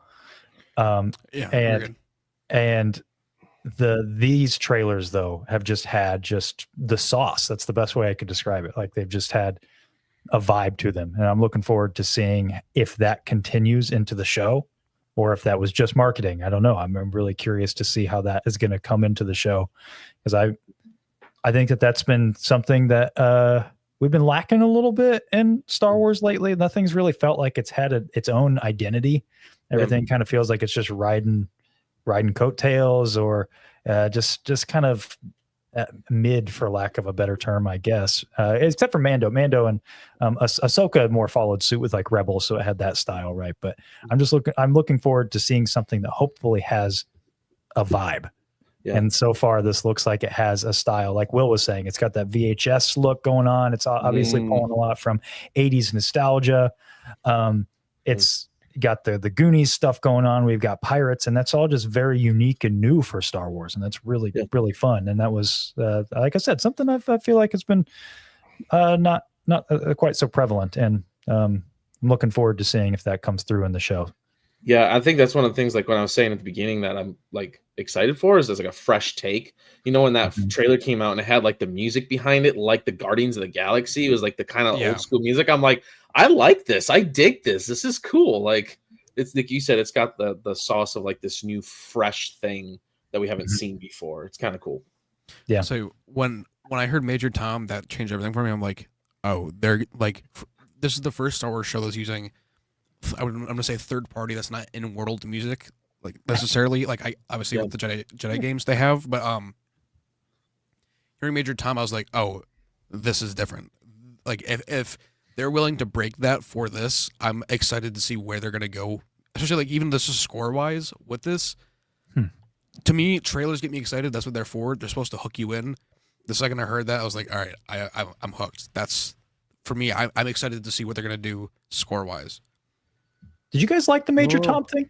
And these trailers, though, have just had the sauce. That's the best way I could describe it. Like, they've just had a vibe to them, and I'm looking forward to seeing if that continues into the show, or if that was just marketing. I don't know. I'm really curious to see how that is going to come into the show, because I think that's been something that we've been lacking a little bit in Star Wars lately. Nothing's really felt like it's had its own identity. Everything kind of feels like it's just riding coattails, or just kind of mid, for lack of a better term, I guess. Except for Mando and Ahsoka more followed suit with, like, Rebels, so it had that style, right? But I'm looking forward to seeing something that hopefully has a vibe. Yeah. And so far, this looks like it has a style. Like Will was saying, it's got that VHS look going on. It's obviously pulling a lot from 80s nostalgia. It's got the Goonies stuff going on. We've got pirates, and that's all just very unique and new for Star Wars, and that's really fun. And that was, like I said, something I feel like it's been not quite so prevalent. And I'm looking forward to seeing if that comes through in the show. Yeah, I think that's one of the things, like, when I was saying at the beginning, that I'm, like, excited for is there's, like, a fresh take. When that trailer came out and it had, like, the music behind it, like the Guardians of the Galaxy, it was like the kind of old school music. I'm like, I like this. I dig this. This is cool. Like, it's like you said, it's got the sauce of, like, this new fresh thing that we haven't seen before. It's kind of cool. Yeah. So when I heard Major Tom, that changed everything for me. I'm like, oh, they're like, this is the first Star Wars show that's using, I'm gonna say, third party that's not in world music like necessarily. Like I obviously with the Jedi games they have, but hearing Major Tom, I was like, oh, this is different. Like if they're willing to break that for this, I'm excited to see where they're gonna go. Especially like even this is score wise with this. To me, trailers get me excited. That's what they're for. They're supposed to hook you in. The second I heard that, I was like, all right, I'm hooked. That's for me. I'm excited to see what they're gonna do score wise. Did you guys like the Major Tom thing?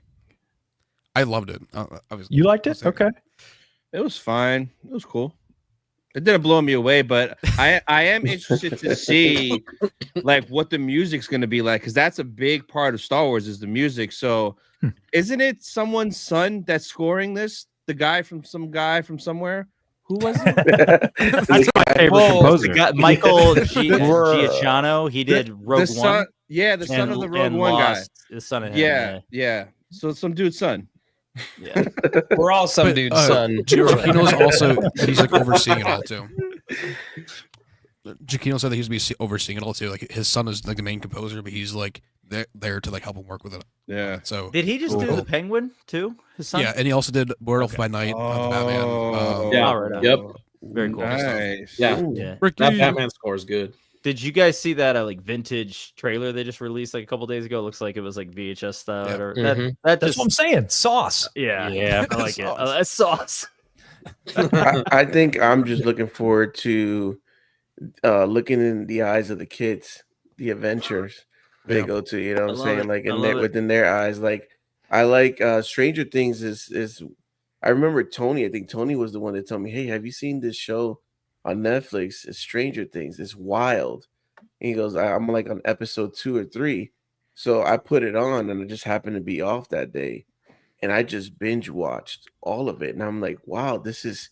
I loved it. You liked it? Okay. It was fine. It was cool. It didn't blow me away, but I am interested to see like what the music's going to be like, because that's a big part of Star Wars is the music. So isn't it someone's son that's scoring this? The guy from somewhere? Who was it? That's my favorite composer. Michael Giacchino. He did Rogue One. Yeah, the son of the Rogue One guy. The son of him. Yeah. So some dude's son. Yeah. We're all some dude's son. Giacchino's also he's like overseeing it all too. Giacchino said that he's be overseeing it all too. Like his son is like the main composer, but he's like there to like help him work with it. Yeah. So did he just do the Penguin too? His son? Yeah, and he also did Werewolf by Night on the Batman. Yeah. Right. Yep. Very cool. Nice. Yeah. That Batman score is good. Did you guys see that like vintage trailer they just released like a couple days ago? It looks like it was like VHS style. Yeah. That's what I'm saying. Sauce. Yeah, I like it. That's sauce. I think I'm just looking forward to looking in the eyes of the kids, the adventures they go to. You know what I'm saying? Like within their eyes. Like I like Stranger Things is. I remember Tony. I think Tony was the one that told me, "Hey, have you seen this show on Netflix? It's Stranger Things. It's wild." And he goes, "I'm like on episode 2 or 3." So I put it on, and I just happened to be off that day, and I just binge watched all of it. And I'm like, "Wow, this is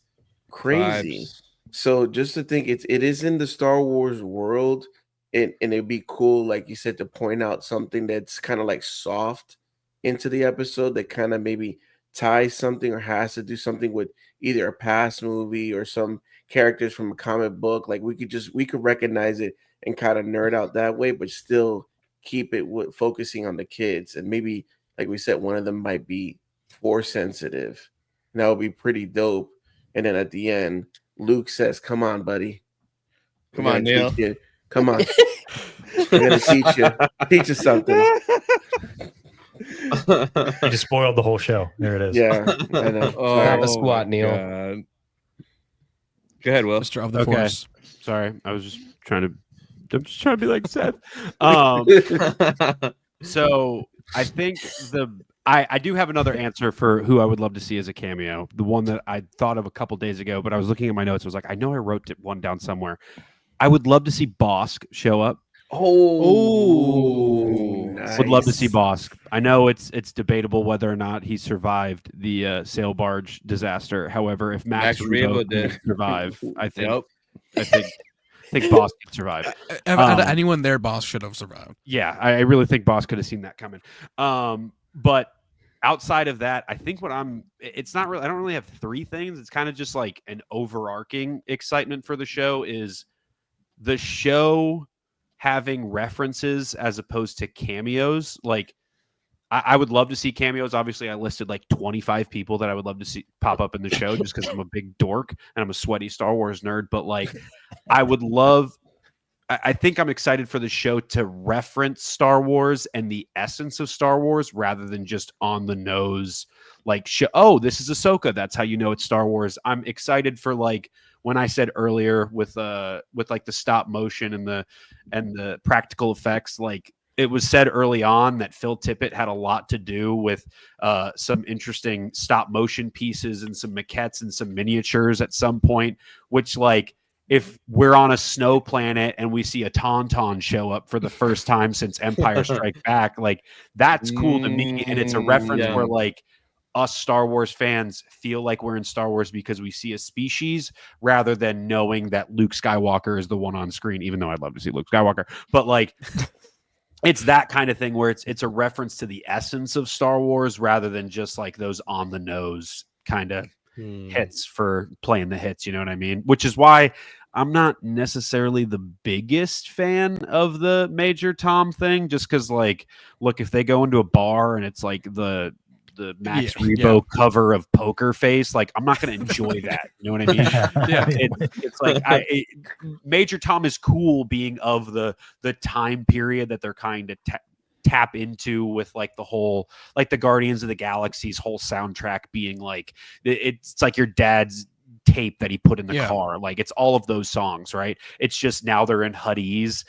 crazy." Vibes. So just to think, it is in the Star Wars world, and it'd be cool, like you said, to point out something that's kind of like soft into the episode that kind of maybe ties something or has to do something with either a past movie or some characters from a comic book. Like we could recognize it and kind of nerd out that way, but still keep it focusing on the kids. And maybe, like we said, one of them might be Force sensitive. And that would be pretty dope. And then at the end, Luke says, "Come on, buddy. Come on, Neil. Come on. I'm gonna teach you something." You just spoiled the whole show. There it is. Yeah, I know. Have a squat, Neil. God. Go ahead, Will. Mr. of the Force. Sorry, I'm just trying to be like Seth. So I think I do have another answer for who I would love to see as a cameo. The one that I thought of a couple days ago, but I was looking at my notes. I was like, I know I wrote one down somewhere. I would love to see Bosk show up. Nice. Would love to see Bosk. I know it's debatable whether or not he survived the sail barge disaster. However, if Max Rebo did survive, I think Bosk could survive. Anyone there, Bosk should have survived. Yeah, I really think Bosk could have seen that coming. But outside of that, I think it's not really. I don't really have three things. It's kind of just like an overarching excitement for the show is the show having references as opposed to cameos. Like I would love to see cameos. Obviously I listed like 25 people that I would love to see pop up in the show just because I'm a big dork and I'm a sweaty Star Wars nerd. But like I think I'm excited for the show to reference Star Wars and the essence of Star Wars rather than just on the nose. Like, this is Ahsoka. That's how you know it's Star Wars. I'm excited for like when I said earlier with like the stop motion and the practical effects. Like it was said early on that Phil Tippett had a lot to do with some interesting stop motion pieces and some maquettes and some miniatures at some point, which like. If we're on a snow planet and we see a Tauntaun show up for the first time since Empire Strikes Back, like that's cool to me. And it's a reference where like us Star Wars fans feel like we're in Star Wars because we see a species rather than knowing that Luke Skywalker is the one on screen, even though I'd love to see Luke Skywalker. But like it's that kind of thing where it's a reference to the essence of Star Wars rather than just like those on the nose kind of hits for playing the hits, you know what I mean? Which is why I'm not necessarily the biggest fan of the Major Tom thing, just because like, look, if they go into a bar and it's like the Max Rebo cover of Poker Face. Like, I'm not going to enjoy that. You know what I mean? It's like Major Tom is cool being of the time period that they're kind of tap into with like the whole, like the Guardians of the Galaxy's whole soundtrack being like, it's like your dad's tape that he put in the car. Like, it's all of those songs, right? It's just now they're in hoodies.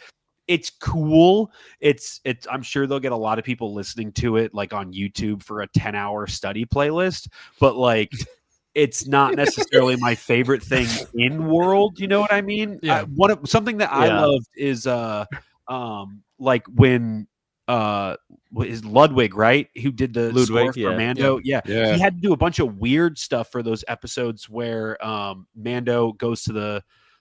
It's cool. It's I'm sure they'll get a lot of people listening to it like on YouTube for a 10-hour study playlist, but like it's not necessarily my favorite thing in world. You know what I mean? Yeah. Something that I loved is like when is Ludwig, right? Who did the score for Mando? Yeah. He had to do a bunch of weird stuff for those episodes where Mando goes to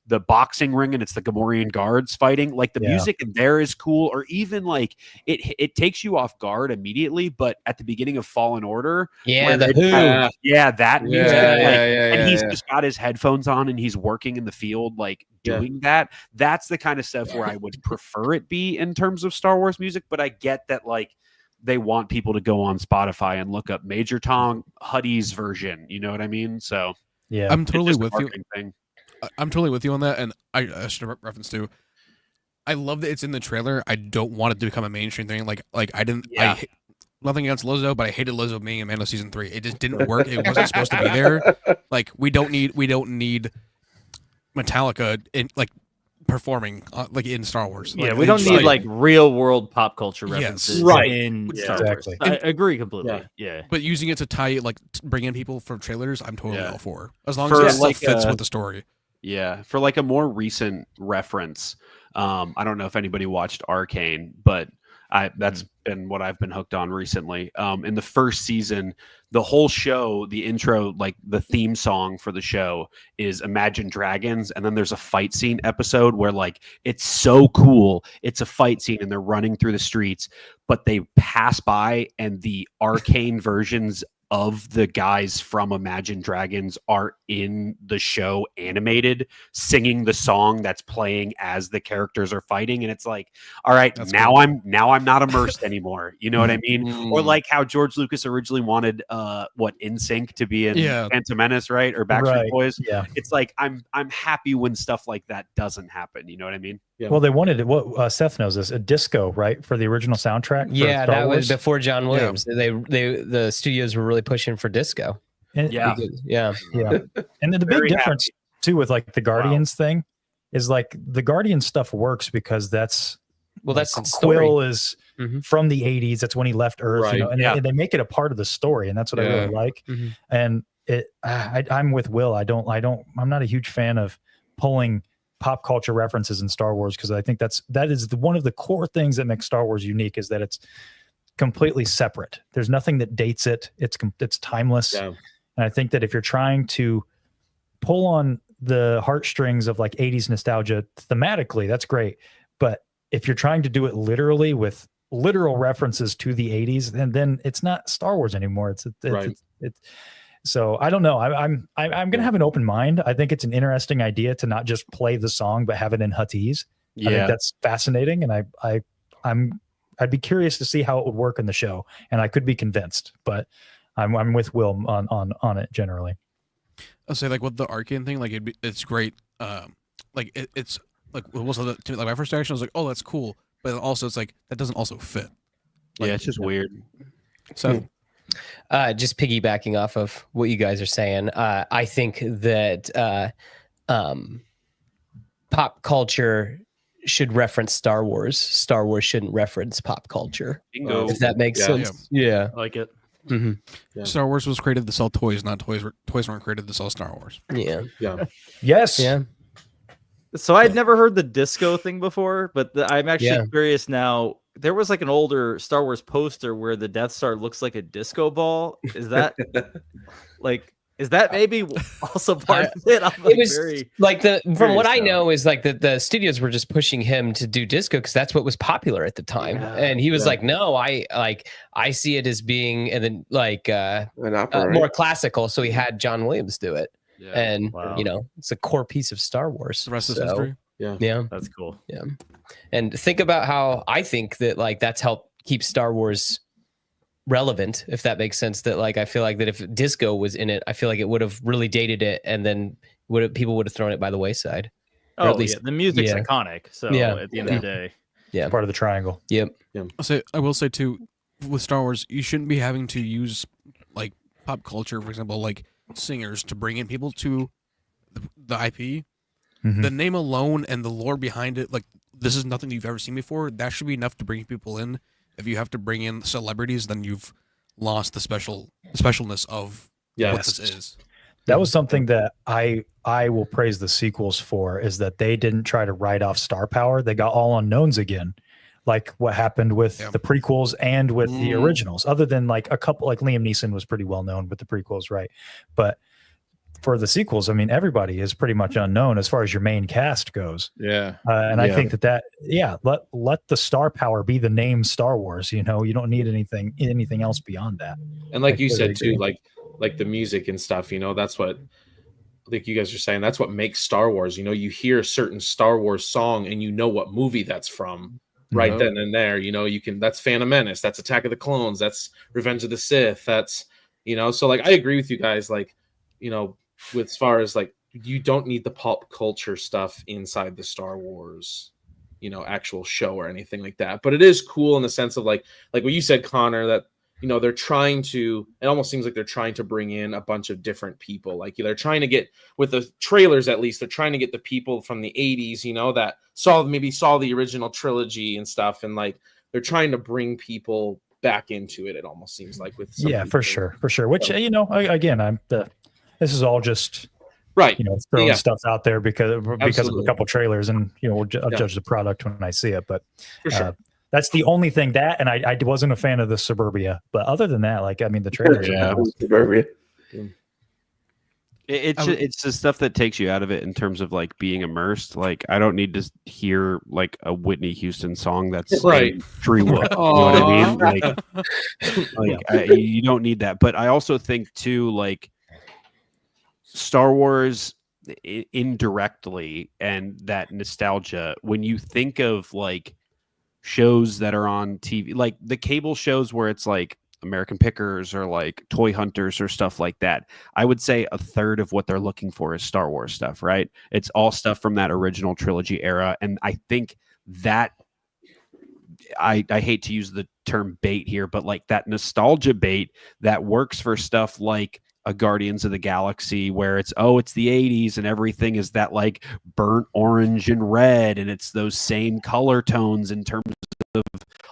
the boxing ring and it's the Gamorrean guards fighting. Like the music in there is cool, or even like it takes you off guard immediately. But at the beginning of Fallen Order, that music, and he's just got his headphones on and he's working in the field, like doing that. That's the kind of stuff where I would prefer it be in terms of Star Wars music. But I get that like they want people to go on Spotify and look up Major Tom Huddy's version. You know what I mean? So I'm totally with you. Thing. I'm totally with you on that, and I should reference too. I love that it's in the trailer. I don't want it to become a mainstream thing. Like I didn't. Nothing against Lizzo, but I hated Lizzo being in Mando season 3. It just didn't work. It wasn't supposed to be there. Like we don't need Metallica in like performing like in Star Wars. Like, we don't need like real world pop culture references in Star Wars. Exactly. I agree completely. Yeah. But using it to tie like bring in people from trailers, I'm totally all for. As long as it like fits with the story. Yeah, for like a more recent reference, I don't know if anybody watched Arcane, but that's been what I've been hooked on recently. In the first season, the whole show, the intro, like the theme song for the show is Imagine Dragons, and then there's a fight scene episode where like it's so cool. It's a fight scene and they're running through the streets, but they pass by and the Arcane versions of the guys from Imagine Dragons are in the show animated singing the song that's playing as the characters are fighting, and it's like, all right, that's now cool. I'm not immersed anymore. You know what I mean? Or like how George Lucas originally wanted NSYNC to be in Phantom Menace, right? Or Backstreet Boys. Yeah. It's like I'm happy when stuff like that doesn't happen. You know what I mean? Yeah. Well, they wanted what Seth knows this, a disco, right, for the original soundtrack. Yeah, that was before John Williams. Yeah. The studios were really pushing for disco. And, And then the big difference too with like the Guardians thing is like the Guardians stuff works because that's Quill is from the 80s. That's when he left Earth, you know, and they make it a part of the story, and that's what I really like. And I'm with Will. I'm not a huge fan of pulling pop culture references in Star Wars because I think that is one of the core things that makes Star Wars unique is that it's completely separate. There's nothing that dates it. It's timeless. Yeah. And I think that if you're trying to pull on the heartstrings of like 80s nostalgia thematically, that's great. But if you're trying to do it literally with literal references to the 80s, then it's not Star Wars anymore. It's so I don't know. I'm gonna have an open mind. I think it's an interesting idea to not just play the song but have it in Huttese. I think that's fascinating, and I'd be curious to see how it would work in the show. And I could be convinced, but I'm with Will on it generally. I'll say like with the Arcane thing, like it's great. It's like my first reaction was like, oh, that's cool, but also it's like that doesn't also fit. Like, it's just weird. So. Just piggybacking off of what you guys are saying, I think that pop culture should reference Star Wars. Star Wars shouldn't reference pop culture. Bingo. If that makes sense. Yeah. I like it. Mm-hmm. Yeah. Star Wars was created to sell toys, not toys. Toys weren't created to sell Star Wars. Yeah. Yes. Yeah. So I'd never heard the disco thing before, but I'm actually curious now. There was like an older Star Wars poster where the Death Star looks like a disco ball. Is that maybe also part of it? It was like from what I know is like the studios were just pushing him to do disco because that's what was popular at the time, and he was like, "No, I see it as being and then like more classical." So he had John Williams do it, and you know it's a core piece of Star Wars. The rest is history. Yeah, that's cool. Yeah, and think about how I think that like that's helped keep Star Wars relevant, if that makes sense. That like I feel like that if disco was in it, I feel like it would have really dated it, and then people would have thrown it by the wayside. Or at least, the music's yeah. iconic. So Yeah. at the end of the day, Yeah, It's part of the triangle. Yep. I will say too, with Star Wars, you shouldn't be having to use like pop culture, for example, like singers to bring in people to the IP. Mhm. The name alone and the lore behind it, like this is nothing you've ever seen before. That should be enough to bring people in. If you have to bring in celebrities, then you've lost the specialness of what this is. That was something that I will praise the sequels for, is that they didn't try to write off star power. They got all unknowns again, like what happened with the prequels and with the originals. Other than like a couple, like Liam Neeson was pretty well known with the prequels, right? But for the sequels, I mean, everybody is pretty much unknown as far as your main cast goes. Yeah. And I think let the star power be the name Star Wars. You know, you don't need anything else beyond that. And like you said too, like the music and stuff, you know, that's what, like you guys are saying, that's what makes Star Wars. You know, you hear a certain Star Wars song and you know what movie that's from right then and there. You know, that's Phantom Menace, that's Attack of the Clones, that's Revenge of the Sith, that's, you know, so like I agree with you guys, like, you know, with as far as like you don't need the pop culture stuff inside the Star Wars, you know, actual show or anything like that. But it is cool in the sense of like what you said, Connor, that, you know, they're trying to, it almost seems like they're trying to bring in a bunch of different people. Like they're trying to get, with the trailers at least, they're trying to get the people from the 80s, you know, that saw the original trilogy and stuff. And like they're trying to bring people back into it. It almost seems like with for sure. Which, you know, again, this is all just right, you know, throwing stuff out there because of a couple trailers, and you know, I'll judge the product when I see it. But for sure, that's the only thing that, and I wasn't a fan of the Suburbia, but other than that, like I mean, the trailers. Suburbia. It's the stuff that takes you out of it in terms of like being immersed. Like I don't need to hear like a Whitney Houston song that's right. Treewood. You know what I mean? Like you don't need that. But I also think too, like Star Wars indirectly and that nostalgia. When you think of like shows that are on TV, like the cable shows where it's like American Pickers or like Toy Hunters or stuff like that, I would say a third of what they're looking for is Star Wars stuff, right? It's all stuff from that original trilogy era. And I think that I hate to use the term bait here, but like that nostalgia bait that works for stuff like a Guardians of the Galaxy, where it's the 80s and everything is that like burnt orange and red, and it's those same color tones in terms of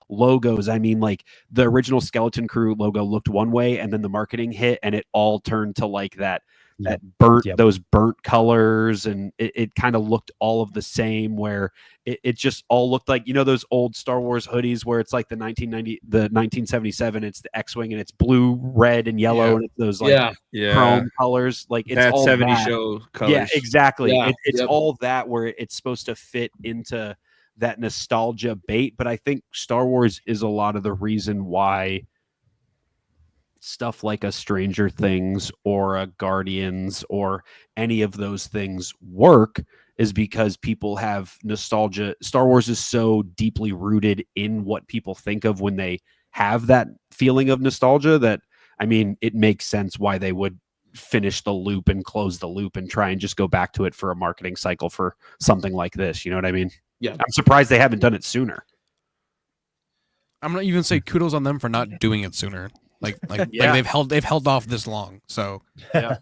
logos. I mean, like the original Skeleton Crew logo looked one way, and then the marketing hit and it all turned to like that burnt, those burnt colors, and it kind of looked all of the same, where it just all looked like, you know, those old Star Wars hoodies where it's like the 1977, it's the X-Wing and it's blue, red, and yellow, and it's those like chrome colors, like it's that all 70 that. show colors. Yeah, exactly. Yeah. It's all that, where it's supposed to fit into that nostalgia bait. But I think Star Wars is a lot of the reason why stuff like a Stranger Things or a Guardians or any of those things work, is because people have nostalgia. Star Wars is so deeply rooted in what people think of when they have that feeling of nostalgia that, I mean, it makes sense why they would finish the loop and close the loop and try and just go back to it for a marketing cycle for something like this. You know what I mean? Yeah. I'm surprised they haven't done it sooner. I'm not even say kudos on them for not doing it sooner. Like they've held off this long. So yeah.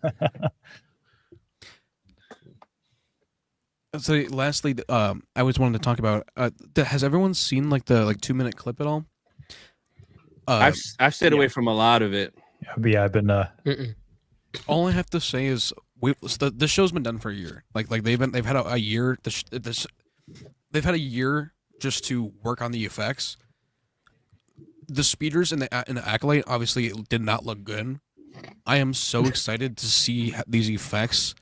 So lastly, I always wanted to talk about. Has everyone seen like the 2-minute clip at all? I've stayed away from a lot of it. Yeah, I've been. All I have to say is this show's been done for a year. Like they've had a year. They've had a year just to work on the effects. The speeders and the Acolyte obviously did not look good. I am so excited to see these effects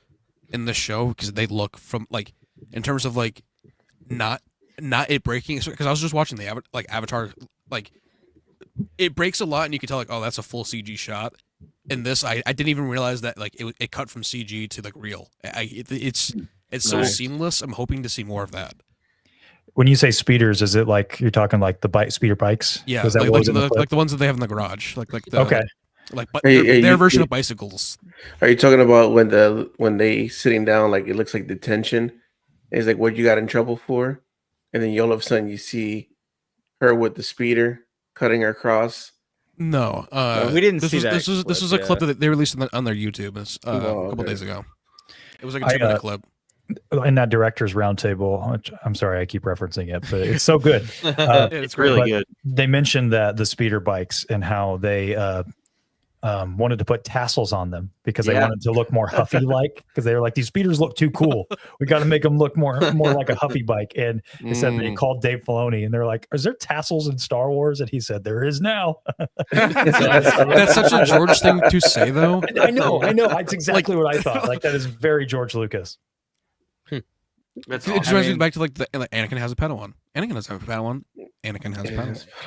in the show, because they look, from like, in terms of like not it breaking, because I was just watching the Avatar, like it breaks a lot and you can tell like, oh, that's a full CG shot. In this, I didn't even realize that like it cut from CG to like real. It's so seamless. I'm hoping to see more of that. When you say speeders, is it like you're talking like the speeder bikes? Yeah, Was that like, what was in the like clip? the ones that they have in the garage, like the Okay. like Hey, their you- version you- of bicycles. Are you talking about when they sitting down, like it looks like detention? It's like what you got in trouble for, and then all of a sudden you see her with the speeder cutting her across. No, we didn't this see was, that This was clip, a clip that they released on their YouTube a couple okay. days ago. It was like a 2-minute clip. In that director's roundtable, which I'm sorry I keep referencing it, but it's so good. It's really but good. They mentioned that the speeder bikes and how they wanted to put tassels on them because they wanted to look more Huffy like, because they were like, these speeders look too cool. We got to make them look more like a Huffy bike. And they said they called Dave Filoni and they're like, is there tassels in Star Wars? And he said, there is now. That's such a George thing to say, though. I know. It's exactly what I thought. Like, that is very George Lucas. That's It just awesome. reminds me back to like Anakin has a Padawan. Anakin doesn't have a Padawan. Anakin has a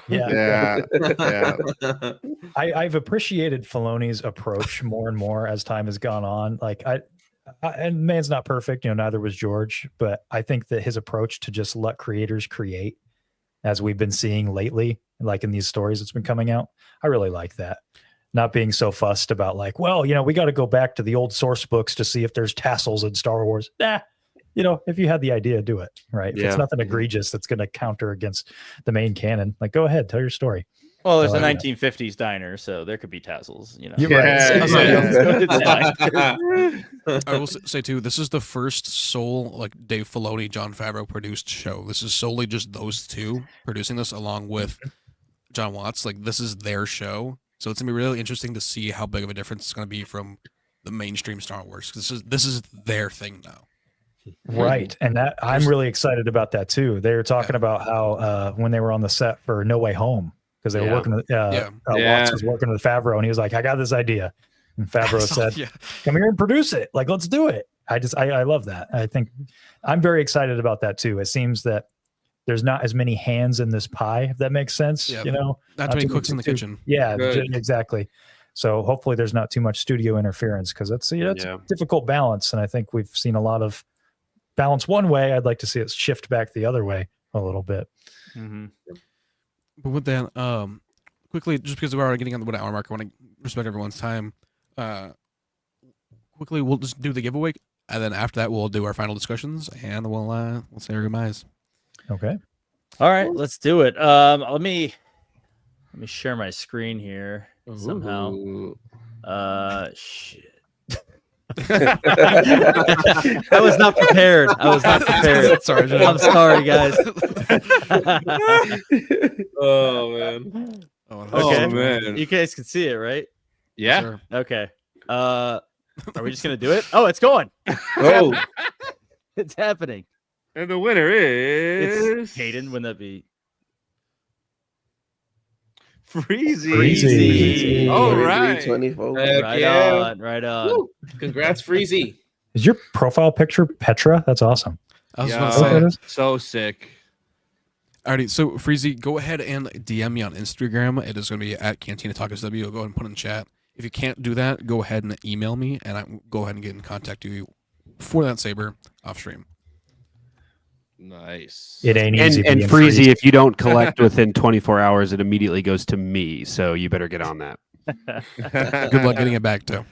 Padawan. Yeah. I've appreciated Filoni's approach more and more as time has gone on. Like and man's not perfect, neither was George, but I think that his approach to just let creators create, as we've been seeing lately, like in these stories that's been coming out, I really like that. Not being so fussed about like, well, we got to go back to the old source books to see if there's tassels in Star Wars. If you had the idea, do it, right? If it's nothing egregious that's going to counter against the main canon, like, go ahead, tell your story. Well, there's a 1950s diner, so there could be tassels. You're right. I will say too, this is the first sole like Dave Filoni, Jon Favreau produced show. This is solely just those two producing this, along with John Watts. Like, this is their show, so it's gonna be really interesting to see how big of a difference it's gonna be from the mainstream Star Wars. This is their thing now. Right. And that I'm really excited about that too. They were talking about how when they were on the set for No Way Home, because they were working with Watts was working with Favreau, and he was like, I got this idea. And Favreau said, come here and produce it. Like, let's do it. I love that. I think I'm very excited about that too. It seems that there's not as many hands in this pie, if that makes sense. Not too many cooks in the kitchen. Yeah, exactly. So hopefully there's not too much studio interference, because that's a difficult balance. And I think we've seen a lot of balance one way. I'd like to see it shift back the other way a little bit. Mm-hmm. But with that, quickly, just because we're already getting on the 1 hour mark, I want to respect everyone's time. Quickly, we'll just do the giveaway, and then after that, we'll do our final discussions, and we'll say our goodbyes. Okay. All right, let's do it. Let me share my screen here somehow. Shit. I was not prepared. Sorry, I'm sorry, guys. Oh man. Okay, man. You guys can see it, right? Yeah. Sure. Okay. Are we just gonna do it? Oh, it's going. Oh, It's happening. and the winner is It's Hayden. Wouldn't that be Freezy. All right. 24. right on. Woo. Congrats, Freezy. Is your profile picture Petra? That's awesome. I was Yeah. about to say. So sick. Alrighty, so Freezy, go ahead and DM me on Instagram. It is going to be at Cantina Talk SW. Go ahead and put it in the chat. If you can't do that, go ahead and email me, and I will go ahead and get in contact with you for that saber off stream. Nice. It ain't easy. And being Freezy, if you don't collect within 24 hours, it immediately goes to me. So you better get on that. Good luck getting it back too.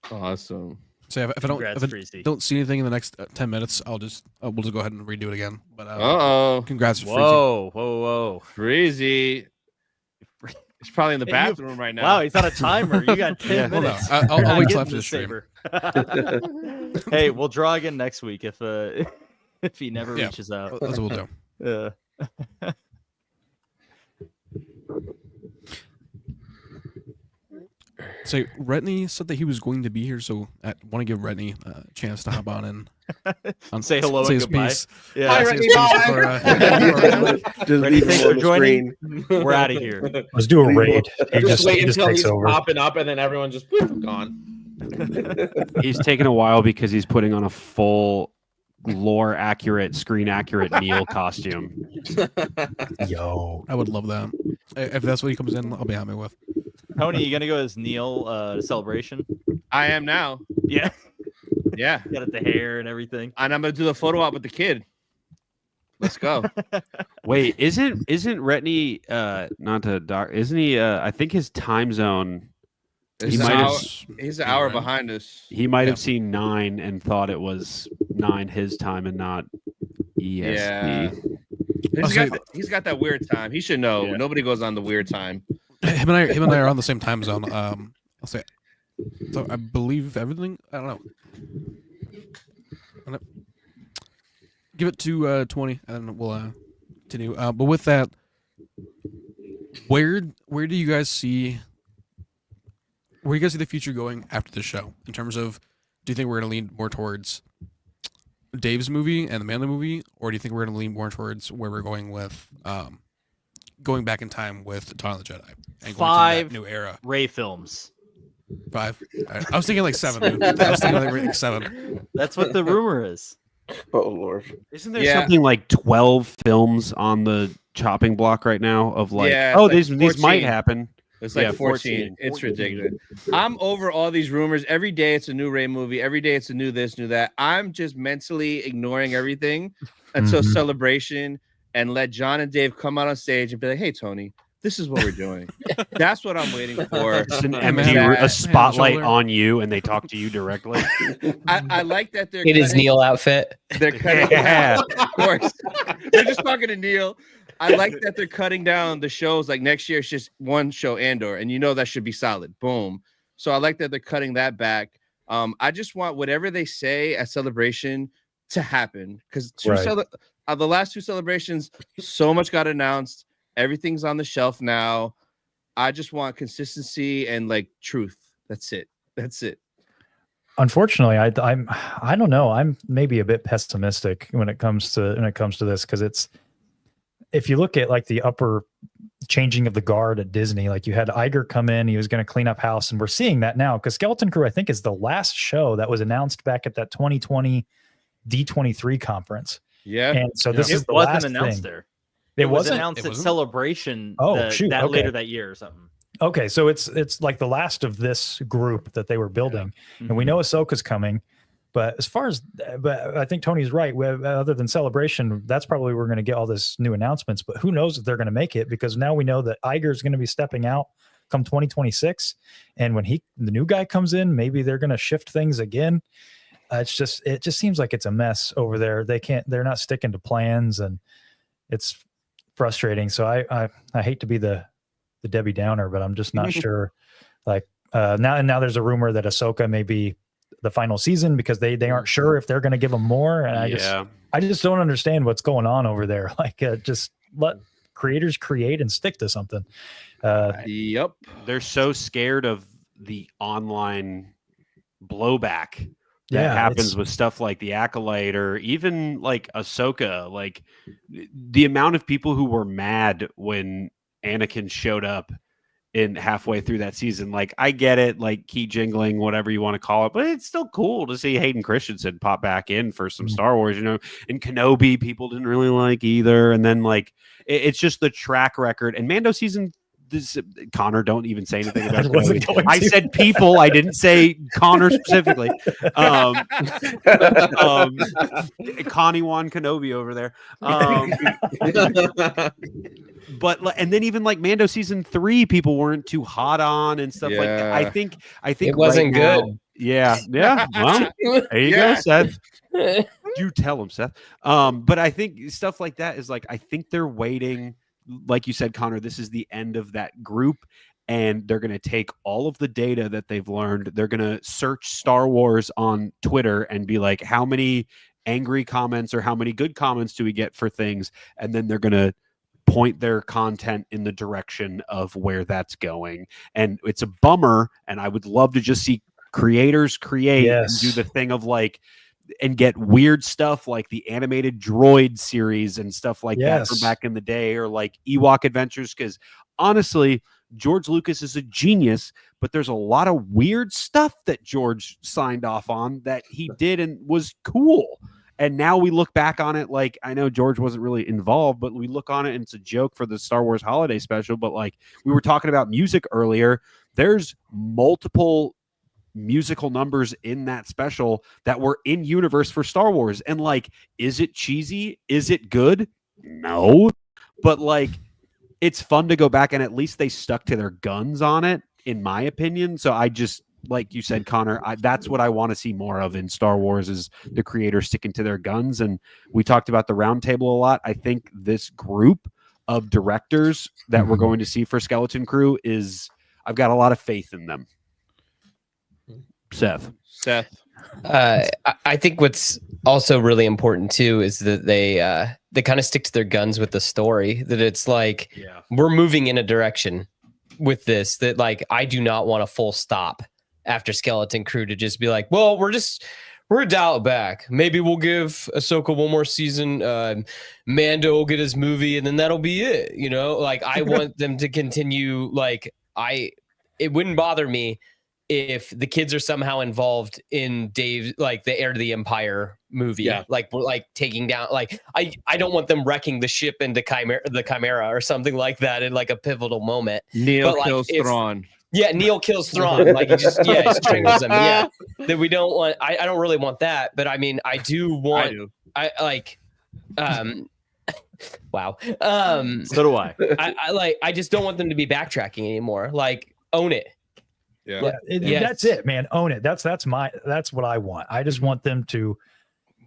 Awesome. So if I Congrats, don't Freezy. don't see anything in the next 10 minutes, we'll just go ahead and redo it again. But congrats, Freezy. Whoa. Freezy. He's probably in the bathroom right now. Wow, he's on a timer. You got 10 Hold on. minutes. I'll wait till Get after the stream. saber. Hey, we'll draw again next week if he never reaches out. That's what we'll do. So Retney said that he was going to be here, so I want to give Retney a chance to hop on and Say hello say and his goodbye. piece. Yeah. Hi, Say his Retney. piece before, Just Ready? leave Thanks him for on the joining. screen. We're out of here. Let's do a raid. He Just wait he until takes he's over. popping up, and then everyone just whoop, gone. He's taking a while because he's putting on a full lore accurate, screen accurate Neil costume. Yo. I would love that. If that's what he comes in, I'll be happy with. Tony, you gonna go as Neil to celebration? I am now. Yeah. Yeah. Got it, the hair and everything. And I'm gonna do the photo op with the kid. Let's go. Wait, isn't Retney not to doc? Isn't he? I think his time zone. He's an hour behind us. He might have seen 9 and thought it was 9 his time and not EST. Yeah. He's got that weird time. He should know. Yeah. Nobody goes on the weird time. Him and I are on the same time zone. I'll say. So I believe everything. I don't know. Give it to 20, and we'll continue. But with that, where do you guys see? Where do you guys see the future going after this show? In terms of, do you think we're going to lean more towards Dave's movie and the Mando movie, or do you think we're going to lean more towards where we're going with going back in time with Dawn of the Jedi and 5 going to that new era? Rey films. 5. I was thinking like 7. Dude. I was thinking like 7. That's what the rumor is. Oh Lord! Isn't there something like 12 films on the chopping block right now of like, these might happen? It's like 14. It's ridiculous. I'm over all these rumors. Every day it's a new Rey movie. Every day it's a new this, new that. I'm just mentally ignoring everything until Celebration and let John and Dave come out on stage and be like, "Hey, Tony, this is what we're doing." That's what I'm waiting for. It's an empty, a spotlight on you, and they talk to you directly. I like that they're in his Neil outfit. They're cutting down, of course. They're just talking to Neil. I like that they're cutting down the shows. Like next year, it's just one show, Andor, and that should be solid. Boom. So I like that they're cutting that back. I just want whatever they say at Celebration to happen, because the last 2 celebrations, so much got announced. Everything's on the shelf now. I just want consistency and like truth. That's it. Unfortunately, I don't know. I'm maybe a bit pessimistic when it comes to this, because it's, if you look at like the upper changing of the guard at Disney, like you had Iger come in, he was going to clean up house, and we're seeing that now, because Skeleton Crew, I think, is the last show that was announced back at that 2020 D23 conference. Yeah. And so this is the wasn't last announced thing. there. It was wasn't announced at Celebration later that year or something. Okay, so it's like the last of this group that they were building, and we know Ahsoka's coming. But but I think Tony's right. Other than Celebration, that's probably where we're going to get all this new announcements. But who knows if they're going to make it, because now we know that Iger is going to be stepping out come 2026, and when the new guy comes in, maybe they're going to shift things again. It just seems like it's a mess over there. They're not sticking to plans, and it's frustrating. So I hate to be the Debbie Downer, but I'm just not sure. Like now there's a rumor that Ahsoka may be the final season, because they aren't sure if they're going to give them more. And I just don't understand what's going on over there. Like just let creators create and stick to something. Yep. They're so scared of the online blowback that happens with stuff like the Acolyte, or even like Ahsoka. Like the amount of people who were mad when Anakin showed up in halfway through that season. Like, I get it, like key jingling, whatever you want to call it, but it's still cool to see Hayden Christensen pop back in for some Star Wars, and Kenobi people didn't really like either. And then like, it's just the track record. And Mando season, Connor, don't even say anything about Kenobi. I said people, I didn't say Connor specifically. Connie Wan Kenobi over there. But and then even like Mando season 3, people weren't too hot on and stuff like that. I think it wasn't good. Yeah. Well, there you go, Seth. You tell him, Seth. But I think stuff like that is like, I think they're waiting. Like you said, Connor, this is the end of that group, and they're going to take all of the data that they've learned. They're going to search Star Wars on Twitter and be like, how many angry comments or how many good comments do we get for things? And then they're going to point their content in the direction of where that's going. And it's a bummer. And I would love to just see creators create and do the thing of like, and get weird stuff like the animated droid series and stuff like that from back in the day, or like Ewok Adventures. Because honestly, George Lucas is a genius, but there's a lot of weird stuff that George signed off on that he did and was cool. And now we look back on it like, I know George wasn't really involved, but we look on it and it's a joke for the Star Wars holiday special. But like we were talking about music earlier, there's multiple musical numbers in that special that were in universe for Star Wars. And like, is it cheesy? Is it good? No. But like, it's fun to go back, and at least they stuck to their guns on it, in my opinion. So I just, like you said, Connor, that's what I want to see more of in Star Wars, is the creators sticking to their guns. And we talked about the roundtable a lot. I think this group of directors that we're going to see for Skeleton Crew I've got a lot of faith in them. Seth. I think what's also really important too is that they kind of stick to their guns with the story, that it's like, we're moving in a direction with this, that like, I do not want a full stop after Skeleton Crew to just be like, well, we're gonna dial it back. Maybe we'll give Ahsoka one more season. Mando will get his movie and then that'll be it. You know, like I want them to continue. Like it wouldn't bother me if the kids are somehow involved in Dave, like the Heir to the Empire movie, like we're like taking down, like I don't want them wrecking the ship into the Chimera or something like that in like a pivotal moment. Neil kills Thrawn. Yeah, Neil kills Thrawn. Like he just strangles him. Yeah, that we don't want. I don't really want that, but I mean, I do want. I like. Wow. So do I. I just don't want them to be backtracking anymore. Like, own it. That's it, man. Own it. That's what I want. I just want them to.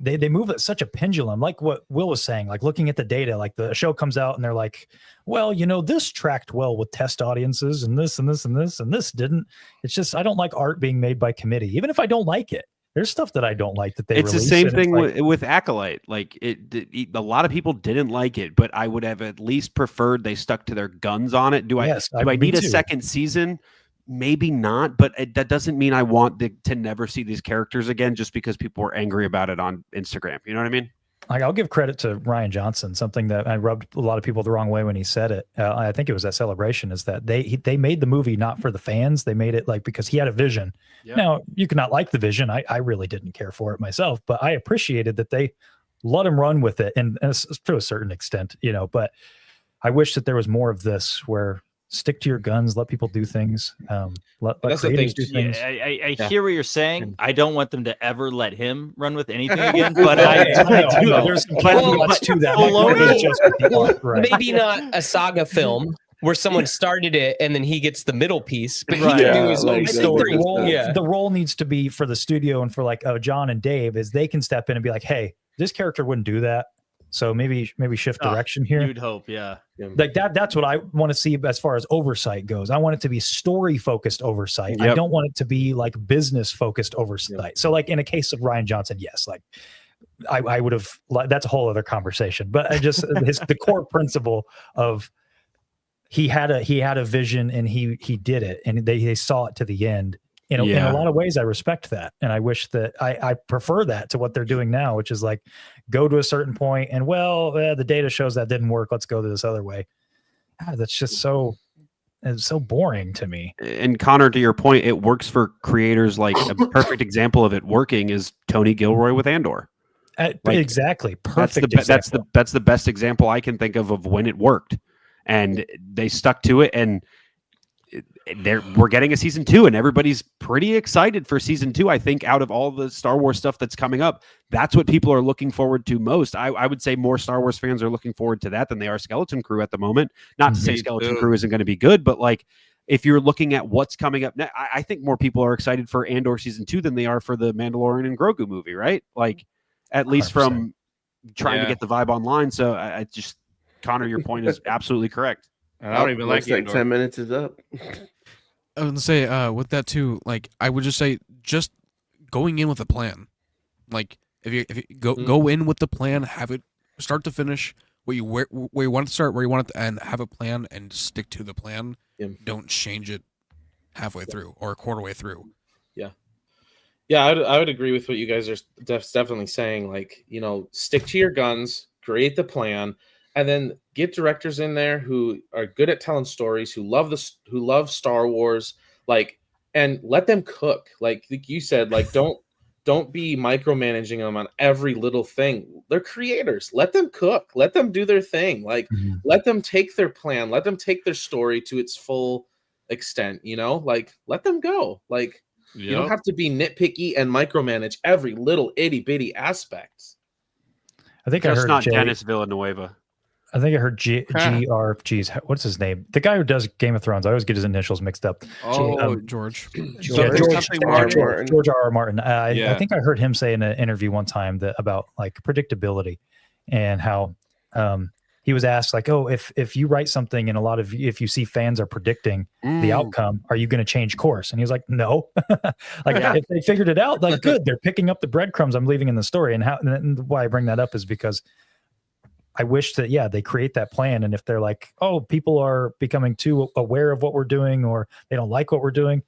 They move at such a pendulum, like what Will was saying, like looking at the data, like the show comes out and they're like, well, you know, this tracked well with test audiences and this and this and this and this didn't. It's just, I don't like art being made by committee, even if I don't like it. There's stuff that I don't like that they It's release, the same thing like, with Acolyte. Like a lot of people didn't like it, but I would have at least preferred they stuck to their guns on it. Do I need a second season? Maybe not, but that doesn't mean I want to never see these characters again just because people were angry about it on Instagram. You know what I mean? Like, I'll give credit to Ryan Johnson. Something that I rubbed a lot of people the wrong way when he said it. I think it was at Celebration, is that they made the movie not for the fans. They made it like because he had a vision. Yep. Now, you cannot like the vision. I really didn't care for it myself, but I appreciated that they let him run with it, and to a certain extent, you know. But I wish that there was more of this, where stick to your guns, let people do things. Let creators do things. I hear what you're saying. I don't want them to ever let him run with anything again, but I do. There's to that. Maybe not a saga film where someone started it and then he gets the middle piece, but he can do his own story. The role needs to be for the studio and for like John and Dave, is they can step in and be like, hey, this character wouldn't do that. So maybe shift direction here. You'd hope, yeah. Like that's what I want to see as far as oversight goes. I want it to be story focused oversight. Yep. I don't want it to be like business focused oversight. Yep. So like in a case of Ryan Johnson, yes, like I would have. That's a whole other conversation. But I just the core principle of he had a vision and he did it, and they saw it to the end. In a lot of ways, I respect that, and I wish that I prefer that to what they're doing now, which is like go to a certain point and the data shows that didn't work. Let's go to this other way. That's just so boring to me. And Connor, to your point, it works for creators. Like a perfect example of it working is Tony Gilroy with Andor. Exactly, perfect. That's the best example I can think of when it worked, and they stuck to it. And we're getting a season 2, and everybody's pretty excited for season 2. I think out of all the Star Wars stuff that's coming up, that's what people are looking forward to most. I would say more Star Wars fans are looking forward to that than they are Skeleton Crew at the moment. Not to say Skeleton Crew isn't going to be good, but like if you're looking at what's coming up now, I think more people are excited for Andor season 2 than they are for the Mandalorian and Grogu movie, right? Like at least 100%. From trying to get the vibe online. So I just, Connor, your point is absolutely correct. I don't even like 10 minutes is up. I would say with that too, like I would just say just going in with a plan. Like if you go in with the plan, have it start to finish, where you want to start, where you want it to end, have a plan and stick to the plan. Yeah. Don't change it halfway through or a quarter way through. Yeah, I would agree with what you guys are definitely saying. Like, you know, stick to your guns, create the plan, and then get directors in there who are good at telling stories, who love Star Wars, like, and let them cook. Like you said, like don't be micromanaging them on every little thing. They're creators. Let them cook. Let them do their thing. Like let them take their plan. Let them take their story to its full extent. You know, like let them go. Like You don't have to be nitpicky and micromanage every little itty bitty aspect. I think Just I heard not Dennis Villanueva. I think I heard geez, what's his name? The guy who does Game of Thrones. I always get his initials mixed up. George. George R. R. Martin. Yeah. I think I heard him say in an interview one time that about like predictability and how he was asked like, oh, if you write something and if you see fans are predicting the outcome, are you going to change course? And he was like, no. If they figured it out, like good, they're picking up the breadcrumbs I'm leaving in the story. And why I bring that up is because I wish that, they create that plan. And if they're like, oh, people are becoming too aware of what we're doing or they don't like what we're doing,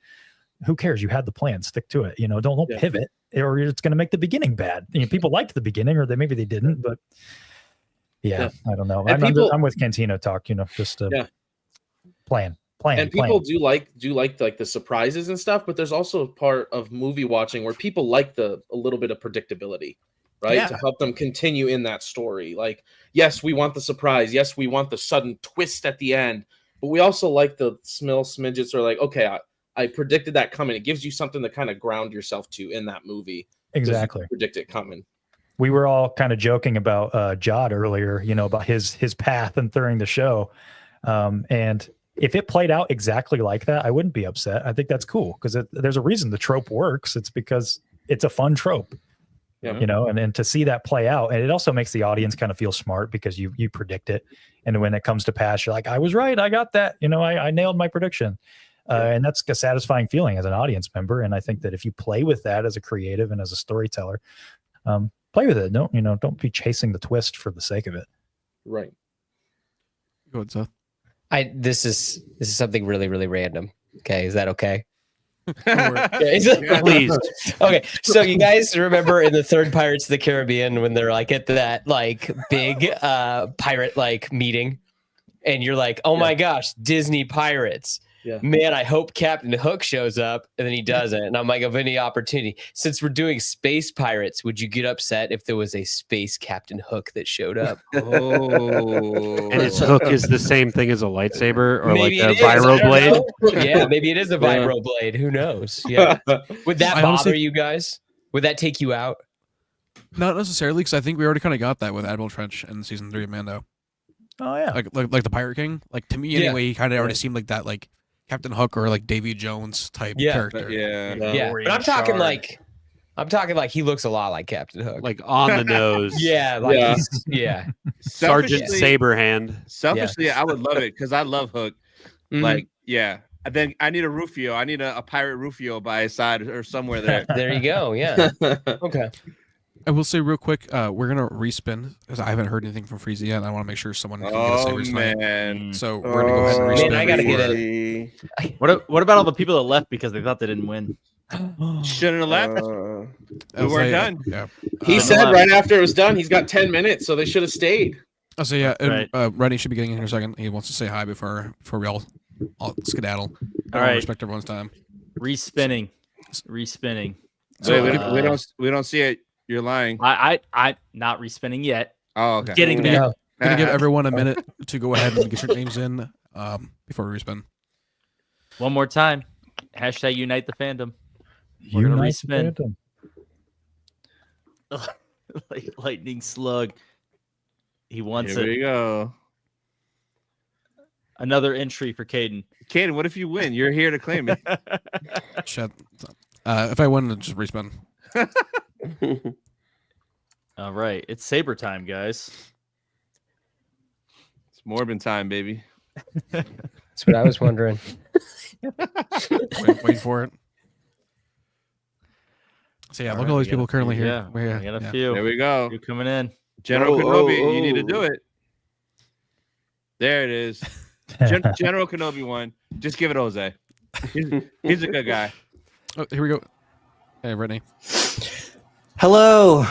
who cares? You had the plan, stick to it. Don't pivot or it's going to make the beginning bad. People liked the beginning or maybe they didn't, but I don't know. I'm with Cantina talk, just plan. And people do like the surprises and stuff, but there's also a part of movie watching where people like a little bit of predictability. Right, to help them continue in that story. Like, yes, we want the surprise. Yes, we want the sudden twist at the end. But we also like the smidgets or like, okay, I predicted that coming. It gives you something to kind of ground yourself to in that movie. Exactly. Predict it coming. We were all kind of joking about Jude earlier, about his path and during the show. And if it played out exactly like that, I wouldn't be upset. I think that's cool because there's a reason the trope works. It's because it's a fun trope. And to see that play out, and it also makes the audience kind of feel smart because you predict it, and when it comes to pass, you're like, I was right, I got that, I nailed my prediction, and that's a satisfying feeling as an audience member. And I think that if you play with that as a creative and as a storyteller, play with it. Don't be chasing the twist for the sake of it. Right. Go ahead, Seth. This is something really, really random. Okay, is that okay? Please. Okay, so you guys remember in the third Pirates of the Caribbean when they're like at that like big pirate like meeting, and you're like, oh my gosh, Disney pirates. Yeah. Man, I hope Captain Hook shows up, and then he doesn't. And I'm like, of any opportunity, since we're doing space pirates, would you get upset if there was a space Captain Hook that showed up? And his hook is the same thing as a lightsaber or Maybe like a vibro blade? Yeah, maybe it is a vibro blade. Who knows? Yeah. Would that bother you guys? Would that take you out? Not necessarily, because I think we already kind of got that with Admiral Trench in season 3 of Mando. Oh yeah, like the Pirate King. Like to me anyway, he kind of already seemed like that, like Captain Hook or like Davy Jones type character. But I'm talking like he looks a lot like Captain Hook, like on the nose. Sergeant Saberhand. Selfishly, I would love it because I love Hook. Like, and then I need a Rufio. I need a pirate Rufio by his side or somewhere there. There you go. Yeah. Okay. I will say real quick, we're gonna respin because I haven't heard anything from Freezy yet. And I want to make sure someone can get a Sabres tonight. So we're gonna go ahead and respin. Man, I gotta get it. What about all the people that left because they thought they didn't win? Shouldn't have left. We weren't done. Yeah. He said right after it was done, he's got 10 minutes, so they should have stayed. I'll say Rennie should be getting in here in a second. He wants to say hi before we all skedaddle. All right. Respect everyone's time. Respinning. So we don't see it. You're lying. I not respinning yet. Oh, okay. Getting there. I'm gonna give everyone a minute to go ahead and get your names in before we respin. One more time. Hashtag unite the fandom. We're gonna respin. Lightning slug. He wants it. Here we go. Another entry for Caden. Caden, what if you win? You're here to claim it. Shit. If I win, just respin. All right, it's Saber time, guys. It's Morbin time, baby. That's what I was wondering. Wait for it. So look at all these people currently here. Yeah, we got a few. There we go. You're coming in. General Kenobi, you need to do it. There it is. General Kenobi won. Just give it Jose. He's a good guy. Oh, here we go. Hey, Brittany. Hello.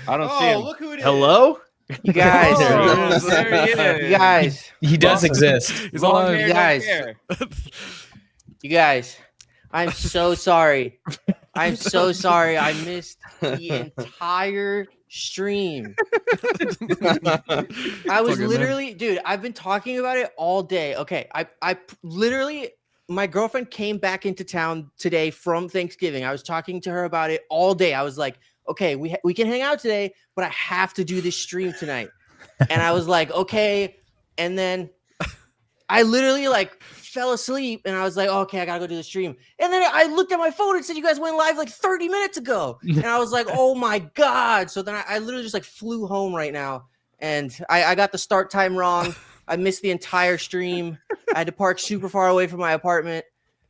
I don't see him. Look who it is. Hello? You guys. There he is. You guys. He does exist. He's Long alive. hair, You guys. hair. You guys. I'm so sorry. I'm so sorry. I missed the entire stream. I was Fucking literally, dude, I've been talking about it all day. Okay. I literally my girlfriend came back into town today from Thanksgiving. I was talking to her about it all day. I was like, okay, we can hang out today, but I have to do this stream tonight. And I was like, okay. And then I literally like fell asleep and I was like, okay, I gotta go do the stream. And then I looked at my phone and said, you guys went live like 30 minutes ago. And I was like, oh my God. So then I literally just like flew home right now. And I got the start time wrong. I missed the entire stream. I had to park super far away from my apartment.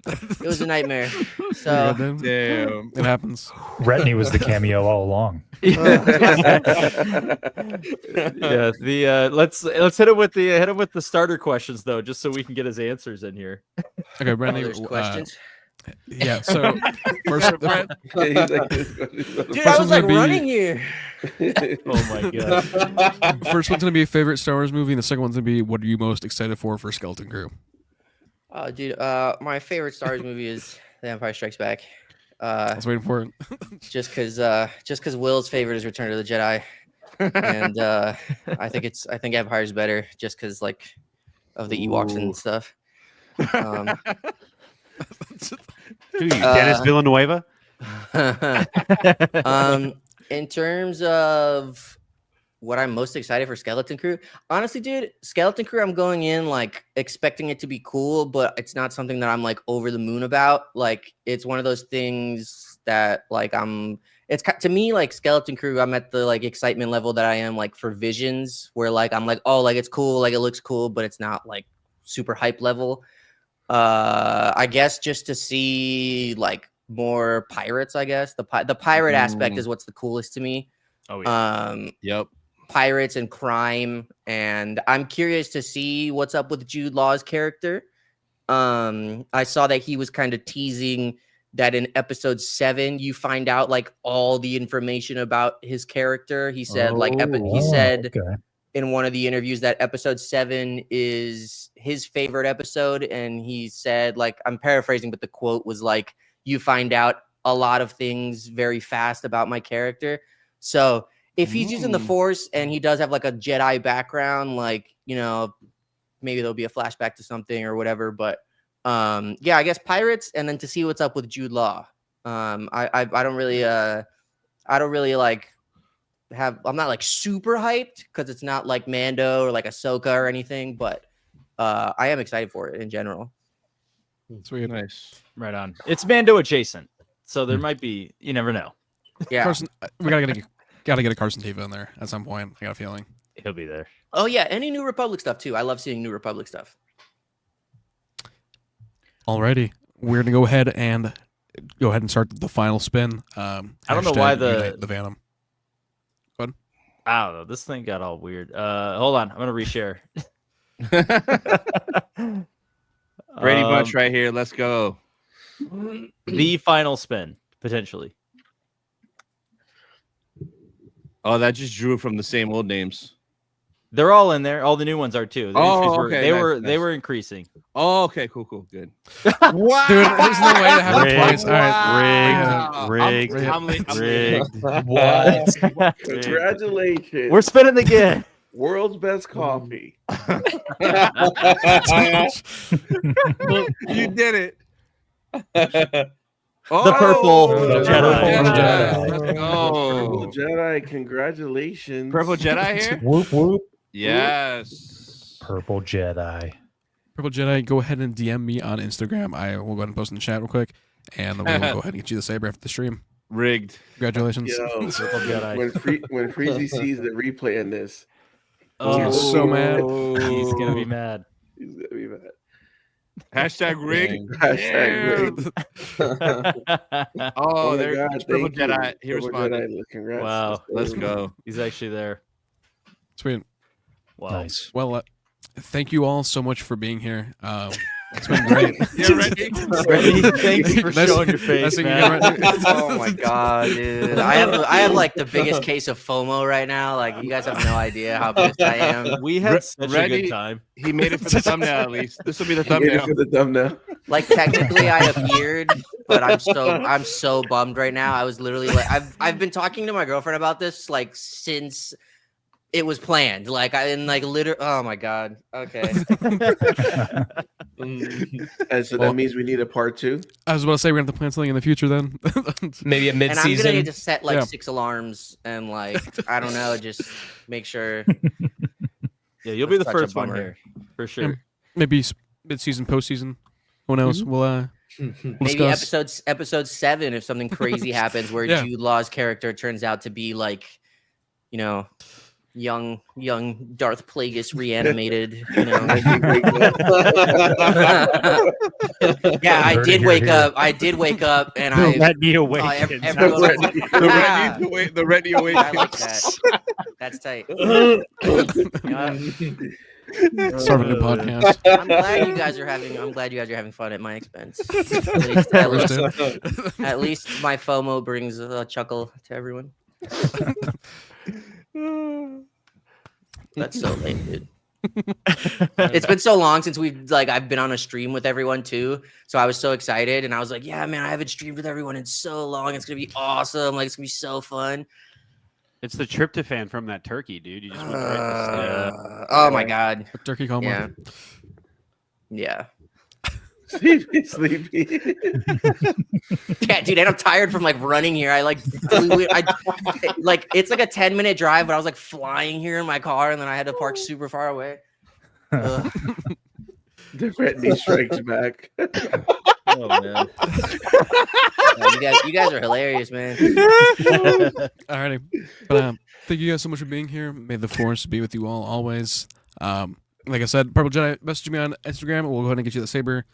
It was a nightmare. So damn, it happens. Retney was the cameo all along. Yeah, let's hit it with the starter questions though, just so we can get his answers in here. Okay, Brandy. there's questions. Yeah. So first, Dude, I was like running here. Oh my God. First one's gonna be a favorite Star Wars movie, and the second one's gonna be what are you most excited for Skeleton Crew? Oh, dude, my favorite Star Wars movie is The Empire Strikes Back. I was waiting for it. just because Will's favorite is Return of the Jedi, and I think Empire's better just because like of the Ewoks and stuff. Dude, Dennis Villanueva. In terms of what I'm most excited for Skeleton Crew, honestly, dude, Skeleton Crew, I'm going in like expecting it to be cool, but it's not something that I'm like over the moon about. Like, it's one of those things that like it's to me like Skeleton Crew, I'm at the like excitement level that I am like for Visions, where like I'm like, oh, like it's cool, like it looks cool, but it's not like super hype level. I guess just to see like more pirates, I guess the pirate aspect is what's the coolest to me. Oh yeah. Yep. Pirates and crime, and I'm curious to see what's up with Jude Law's character. I saw that he was kind of teasing that in episode 7 you find out like all the information about his character. He said in one of the interviews that episode 7 is his favorite episode, and he said, like, I'm paraphrasing, but the quote was like, you find out a lot of things very fast about my character. So if he's using the Force and he does have like a Jedi background, like, you know, maybe there'll be a flashback to something or whatever. But yeah, I guess pirates, and then to see what's up with Jude Law. I don't really like I'm not like super hyped because it's not like Mando or like Ahsoka or anything, but I am excited for it in general. Sweet. Nice. Right on. It's Mando adjacent, so there might be. You never know. Yeah. Carson, we gotta get a Carson Teva in there at some point. I got a feeling He'll be there. Oh yeah, any New Republic stuff too. I love seeing New Republic stuff. Alrighty, we're gonna go ahead and start the final spin. I don't know why the Phantom. I don't know. This thing got all weird. Hold on. I'm gonna reshare. Brady Bunch right here. Let's go. The final spin, potentially. Oh, that just drew from the same old names. They're all in there. All the new ones are too. They were increasing. Oh, okay, cool, good. Wow, dude, there's no way to have it twice. All right, rigged. I'm Rigged. What? Congratulations. We're spinning again. World's best coffee. You did it. The purple Jedi. Purple Jedi, congratulations. Purple Jedi here? Whoop whoop. Yes. Purple Jedi. Purple Jedi, go ahead and DM me on Instagram. I will go ahead and post in the chat real quick, and then we'll go ahead and get you the saber after the stream. Rigged. Congratulations. Yo, Purple Jedi. when Freezy sees the replay in this, he's so mad. He's gonna be mad. he's gonna be mad. Hashtag rigged. Hashtag rigged. Oh, my there's God, Purple thank you. Jedi. He Purple responded. Jedi, congrats. Wow. Let's go. He's actually there. Sweet. Wow. Nice. Well, thank you all so much for being here. It's been great. Yeah, ready? Thanks for Nice- showing your face, nice to meet man. you, Randy. Oh my god, dude! I have like the biggest case of FOMO right now. Like, you guys have no idea how pissed I am. We had such a Ready? good time. He made it for the thumbnabell at least. This will be the Get it thumbnail. for the thumbnail. Like, technically I appeared, but I'm so bummed right now. I was literally like, I've been talking to my girlfriend about this like since it was planned. Like literally. Oh my god. Okay. And so that means we need a part 2. I was about to say we're gonna have to plan something in the future then. Maybe a And I'm mid-season. gonna need to set like 6 alarms and like I don't know, just make sure. Yeah, you'll be the Such a first one bummer. here for sure. Maybe mid-season, post-season. Who knows? We'll Maybe discuss. episode 7 if something crazy happens where Yeah. Jude Law's character turns out to be like, you know, young Darth Plagueis reanimated, you know. Yeah, I did wake up. I did wake up and I Retinue awakens. everyone, The ready awake. I like that. That's tight. Start a new podcast. I'm glad you guys are having fun at my expense. At least my FOMO brings a chuckle to everyone. That's so lame, dude. It's been so long since I've been on a stream with everyone too. So I was so excited and I was like, yeah, man, I haven't streamed with everyone in so long. It's gonna be awesome. Like it's gonna be so fun. It's the tryptophan from that turkey, dude. You just went right Oh my god. Turkey coma. Yeah. Yeah. Sleepy. Yeah, dude, and I'm tired from like running here. I like flew, like it's like a 10-minute drive, but I was like flying here in my car, and then I had to park super far away. The retinue strikes back. Oh man, you guys are hilarious, man. Alrighty, but thank you guys so much for being here. May the force be with you all always. Like I said, Purple Jedi, message me on Instagram. We'll go ahead and get you the saber.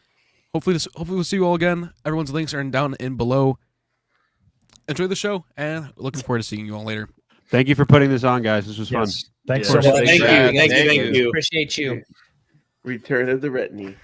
Hopefully we'll see you all again. Everyone's links are down in below. Enjoy the show, and looking forward to seeing you all later. Thank you for putting this on, guys. This was fun. Thanks Yeah. so much. Thank you. Appreciate you. Return of the retinue.